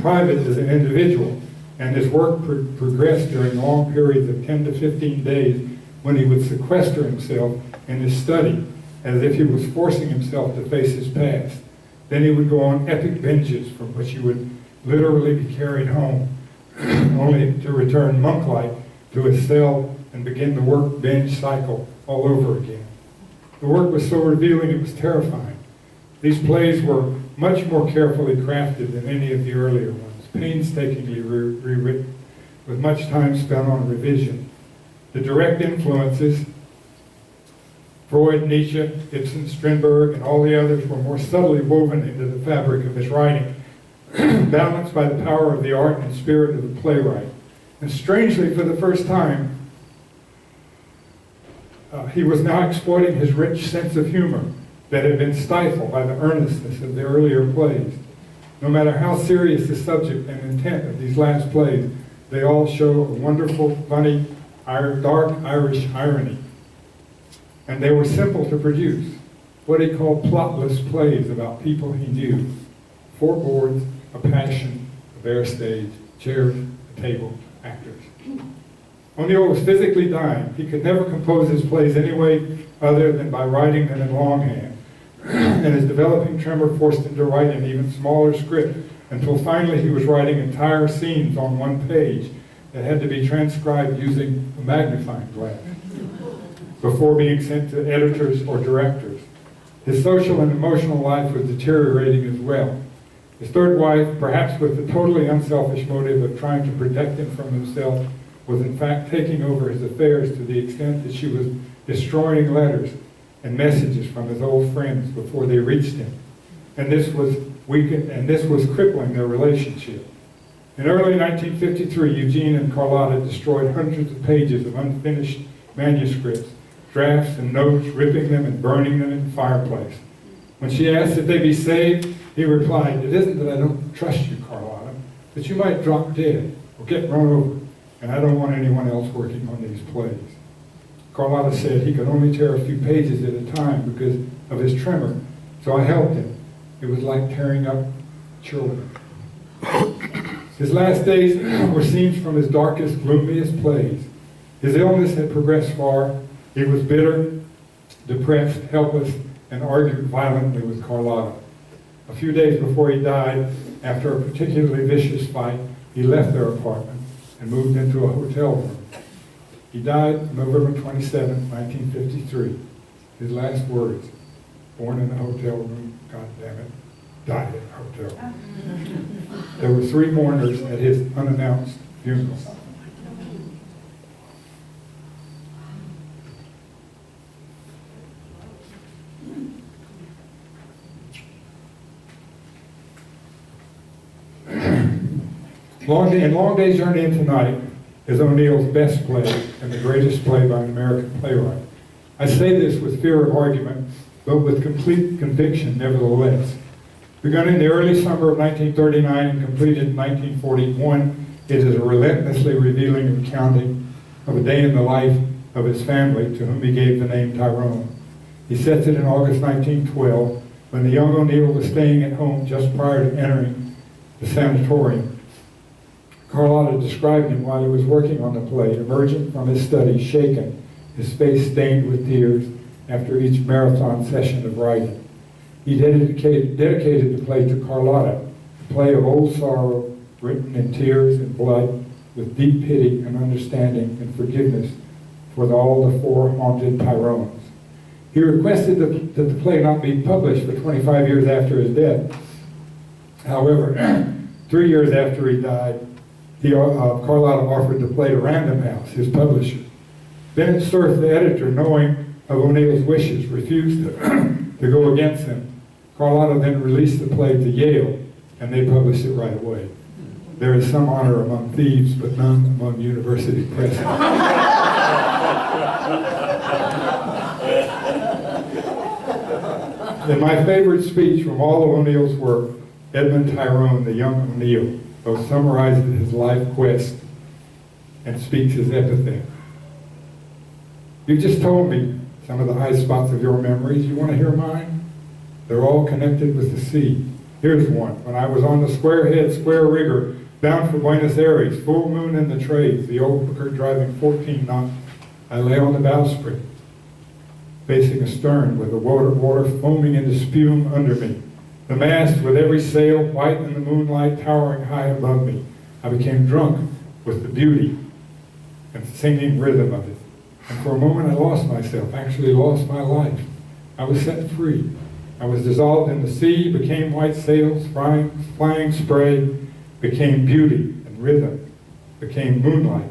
private as an individual, and his work progressed during long periods of 10 to 15 days when he would sequester himself in his study as if he was forcing himself to face his past. Then he would go on epic binges from which he would literally be carried home, only to return monk-like to his cell and begin the work binge cycle all over again. The work was so revealing it was terrifying. These plays were much more carefully crafted than any of the earlier ones, painstakingly rewritten, with much time spent on revision. The direct influences, Freud, Nietzsche, Ibsen, Strindberg, and all the others, were more subtly woven into the fabric of his writing, balanced by the power of the art and spirit of the playwright. And strangely, for the first time, he was now exploiting his rich sense of humor that had been stifled by the earnestness of the earlier plays. No matter how serious the subject and intent of these last plays, they all show a wonderful, funny, dark Irish irony. And they were simple to produce, what he called plotless plays about people he knew. 4 boards, a passion, a bare stage, chairs, a table, actors. O'Neil was physically dying. He could never compose his plays any way other than by writing them in longhand. And his developing tremor forced him to write an even smaller script until finally he was writing entire scenes on one page that had to be transcribed using a magnifying glass before being sent to editors or directors. His social and emotional life was deteriorating as well. His third wife, perhaps with the totally unselfish motive of trying to protect him from himself, was in fact taking over his affairs to the extent that she was destroying letters and messages from his old friends before they reached him. And this was crippling their relationship. In early 1953, Eugene and Carlotta destroyed hundreds of pages of unfinished manuscripts, drafts and notes, ripping them and burning them in the fireplace. When she asked if they be saved, he replied, "It isn't that I don't trust you, Carlotta, but you might drop dead or get run over, and I don't want anyone else working on these plays." Carlotta said he could only tear a few pages at a time because of his tremor, so I helped him. It was like tearing up children. His last days were scenes from his darkest, gloomiest plays. His illness had progressed far. He was bitter, depressed, helpless, and argued violently with Carlotta. A few days before he died, after a particularly vicious fight, he left their apartment and moved into a hotel room. He died November 27, 1953. His last words, born in a hotel room, God damn it, died in a hotel room. There were 3 mourners at his unannounced funeral. Long Day's Journey into Night is O'Neill's best play and the greatest play by an American playwright. I say this with fear of argument, but with complete conviction nevertheless. Begun in the early summer of 1939 and completed in 1941, it is a relentlessly revealing recounting of a day in the life of his family, to whom he gave the name Tyrone. He sets it in August 1912, when the young O'Neil was staying at home just prior to entering the sanatorium. Carlotta described him while he was working on the play, emerging from his study shaken, his face stained with tears after each marathon session of writing. He dedicated the play to Carlotta, a play of old sorrow written in tears and blood with deep pity and understanding and forgiveness for all the 4 haunted Tyrones. He requested that the play not be published for 25 years after his death. However, 3 years after he died, Carlotta offered the play to Random House, his publisher. Bennett Cerf, the editor, knowing of O'Neill's wishes, refused to go against him. Carlotta then released the play to Yale, and they published it right away. There is some honor among thieves, but none among university presidents. In my favorite speech from all of O'Neill's work, Edmund Tyrone, the young O'Neil, both summarizes his life quest and speaks his epitaph. You just told me some of the high spots of your memories. You want to hear mine? They're all connected with the sea. Here's one. When I was on the square-head, square rigger, bound for Buenos Aires, full moon in the trades, the old hooker driving 14 knots, I lay on the bowsprit, facing astern with the water foaming into spume under me. The mast with every sail white in the moonlight towering high above me. I became drunk with the beauty and singing rhythm of it. And for a moment I lost myself, actually lost my life. I was set free. I was dissolved in the sea, became white sails, flying spray, became beauty and rhythm, became moonlight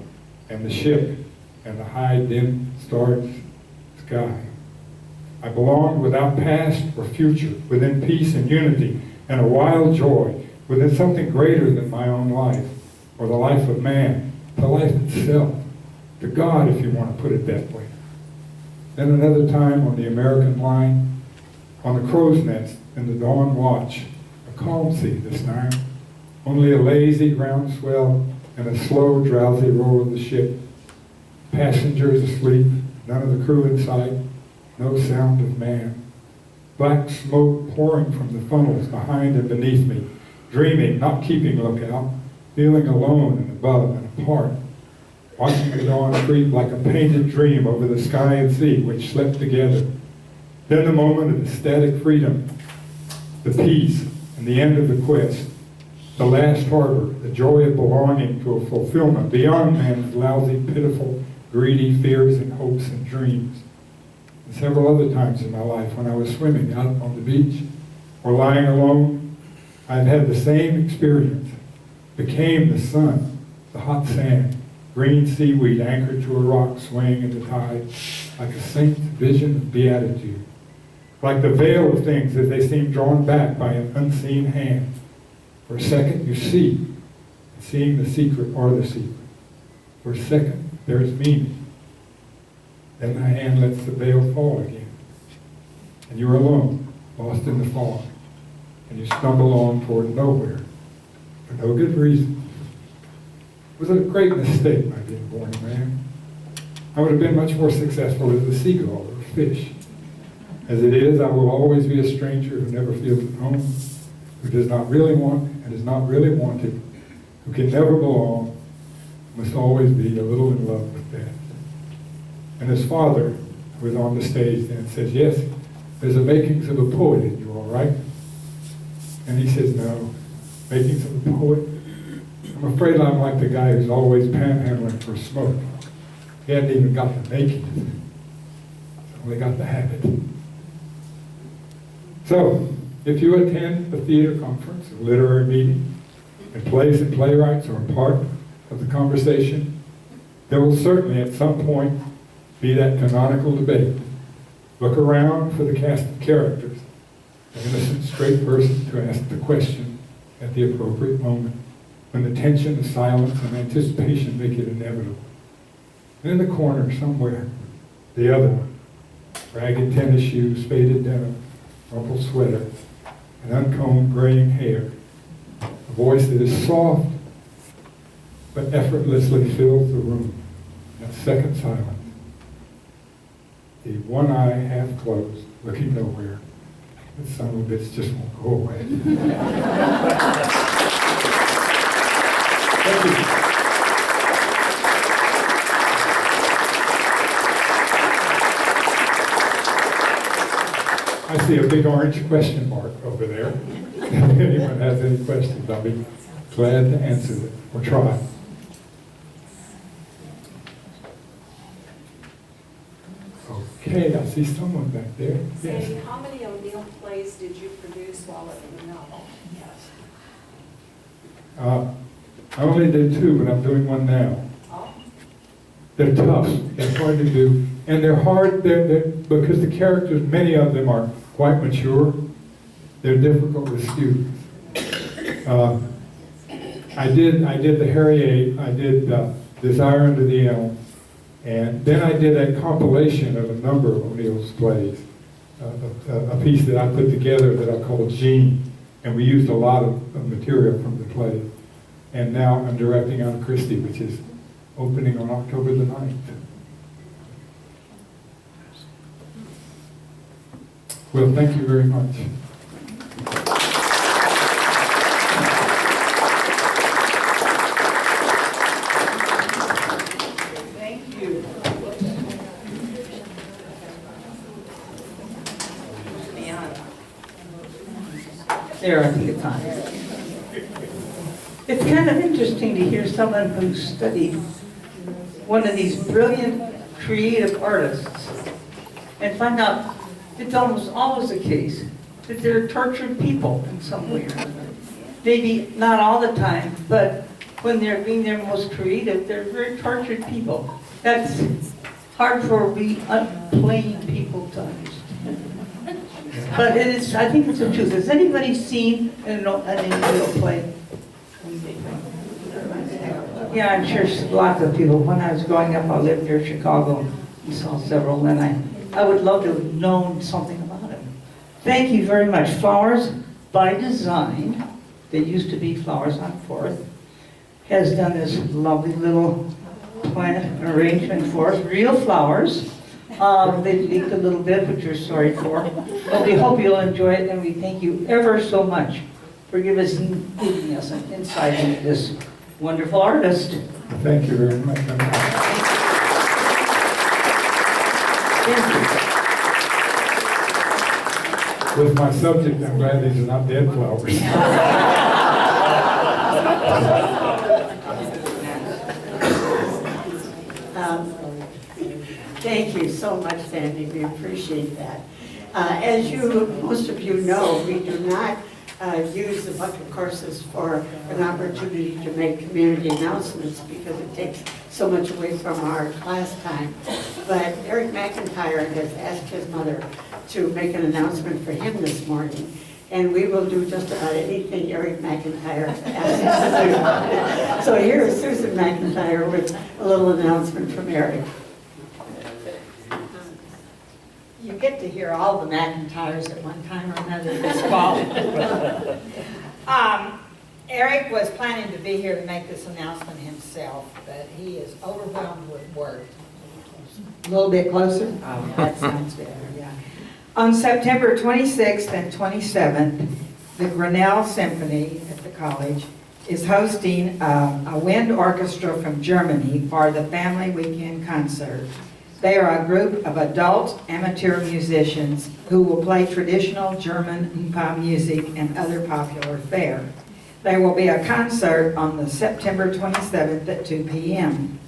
and the ship and the high dim starred sky. I belonged without past or future, within peace and unity and a wild joy, within something greater than my own life or the life of man, to life itself, to God, if you want to put it that way. Then another time on the American line, on the crow's nest in the dawn watch, a calm sea this time, only a lazy round swell and a slow, drowsy roll of the ship. Passengers asleep, none of the crew in sight, no sound of man. Black smoke pouring from the funnels behind and beneath me, dreaming, not keeping lookout, feeling alone and above and apart, watching the dawn creep like a painted dream over the sky and sea which slept together. Then the moment of ecstatic freedom, the peace and the end of the quest, the last harbor, the joy of belonging to a fulfillment beyond man's lousy, pitiful, greedy fears and hopes and dreams. And several other times in my life when I was swimming out on the beach or lying alone, I've had the same experience. Became the sun, the hot sand, green seaweed anchored to a rock swaying in the tide, like a saint's vision of beatitude. Like the veil of things as they seem drawn back by an unseen hand. For a second you see, and seeing the secret or the secret. For a second there is meaning. Then the hand lets the veil fall again. And you're alone, lost in the fog. And you stumble on toward nowhere. For no good reason. It was a great mistake, my being born a man. I would have been much more successful as a seagull or a fish. As it is, I will always be a stranger who never feels at home, who does not really want and is not really wanted, who can never belong, must always be a little in love with death. And his father, who was on the stage then, says, yes, there's the makings of a poet in you, all right? And he says, no, makings of a poet? I'm afraid I'm like the guy who's always panhandling for smoke. He hadn't even got the makings. He's only got the habit. So, if you attend a theater conference, a literary meeting, and plays and playwrights are a part of the conversation, there will certainly at some point be that canonical debate. Look around for the cast of characters, an innocent, straight person to ask the question at the appropriate moment, when the tension of silence and anticipation make it inevitable. And in the corner somewhere, the other one, ragged tennis shoes, faded denim, rumpled sweater, and uncombed graying hair, a voice that is soft but effortlessly fills the room. That second silence, the one eye half closed, looking nowhere. That son of a bitch just won't go away. Thank you. I see a big orange question mark over there. If anyone has any questions, I'll be glad to answer them or try. Okay, I see someone back there. Yes. Sandy, how many O'Neil plays did you produce while at Grinnell? I only did 2, but I'm doing 1 now. Oh, They're tough. They're hard to do. And they're hard because the characters, many of them are quite mature. They're difficult with students. I did the Harriet, I did Desire Under the Elm, and then I did a compilation of a number of O'Neill's plays, a piece that I put together that I called Gene, and we used a lot of material from the play. And now I'm directing on Christie, which is opening on October the 9th. Well, thank you very much. Thank you. There, I think it's on. It's kind of interesting to hear someone who studied one of these brilliant creative artists and find out it's almost always the case that they're tortured people in some way or another. Maybe not all the time, but when they're being their most creative, they're very tortured people. That's hard for we plain people to understand. But it is, I think it's the truth. Has anybody seen an O'Neil play? Yeah, I'm sure lots of people. When I was growing up, I lived near Chicago and saw several, and I would love to have known something about it. Thank you very much. Flowers by Design, that used to be Flowers on 4th, has done this lovely little plant arrangement for us. Real flowers. They leaked a little bit, which we're sorry for. But we hope you'll enjoy it, and we thank you ever so much for giving us an insight into this wonderful artist. Thank you very much. With my subject, I'm glad these are not dead flowers. Thank you so much, Sandy. We appreciate that. As most of you know, we do not use the bucket courses for an opportunity to make community announcements because it takes so much away from our class time. But Eric McIntyre has asked his mother to make an announcement for him this morning. And we will do just about anything Eric McIntyre asks us to do. So here is Susan McIntyre with a little announcement from Eric. You get to hear all the McIntyres at one time or another this fall. Eric was planning to be here to make this announcement himself, but he is overwhelmed with work. A little bit closer? Oh, that sounds better, yeah. On September 26th and 27th, the Grinnell Symphony at the college is hosting a wind orchestra from Germany for the Family Weekend Concert. They are a group of adult amateur musicians who will play traditional German music and other popular fare. There will be a concert on the September 27th at 2 p.m.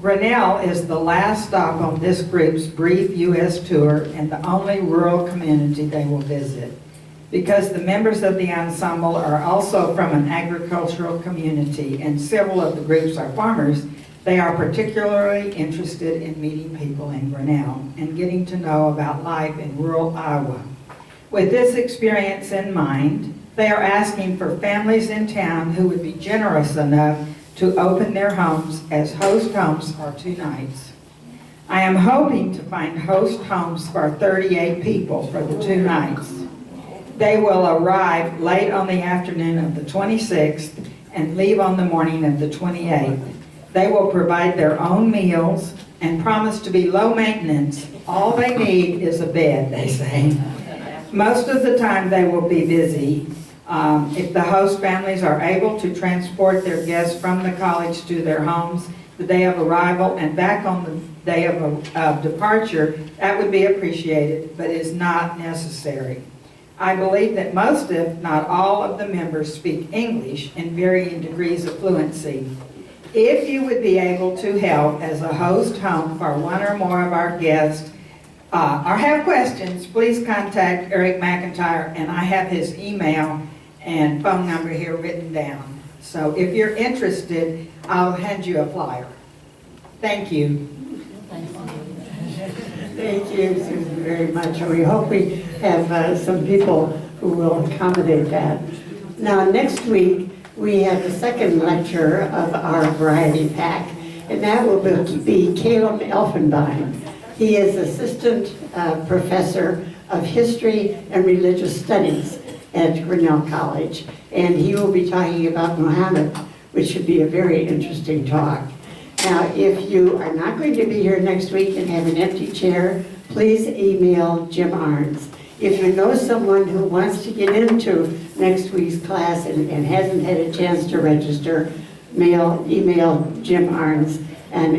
Grinnell is the last stop on this group's brief U.S. tour and the only rural community they will visit. Because the members of the ensemble are also from an agricultural community and several of the groups are farmers, they are particularly interested in meeting people in Grinnell and getting to know about life in rural Iowa. With this experience in mind, they are asking for families in town who would be generous enough to open their homes as host homes for 2 nights. I am hoping to find host homes for 38 people for the 2 nights. They will arrive late on the afternoon of the 26th and leave on the morning of the 28th. They will provide their own meals and promise to be low maintenance. All they need is a bed, they say. Most of the time they will be busy. If the host families are able to transport their guests from the college to their homes the day of arrival and back on the day of departure, that would be appreciated, but is not necessary. I believe that most, if not all, of the members speak English in varying degrees of fluency. If you would be able to help as a host home for one or more of our guests or have questions, please contact Eric McIntyre, and I have his email and phone number here written down. So if you're interested, I'll hand you a flyer. Thank you. Thank you, Susan, very much. And we hope we have some people who will accommodate that. Now, next week, we have the second lecture of our variety pack, and that will be Caleb Elfenbein. He is Assistant Professor of History and Religious Studies at Grinnell College, and he will be talking about Muhammad, which should be a very interesting talk. Now, if you are not going to be here next week and have an empty chair, please email Jim Arns. If you know someone who wants to get into next week's class and hasn't had a chance to register, email Jim Arns, and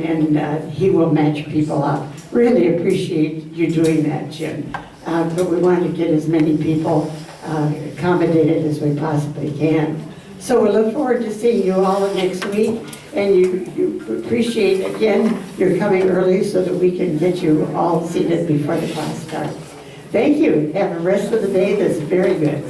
he will match people up. Really appreciate you doing that, Jim. But we want to get as many people accommodated as we possibly can. So we look forward to seeing you all next week, and you appreciate, again, your coming early so that we can get you all seated before the class starts. Thank you. Have a rest of the day that's very good.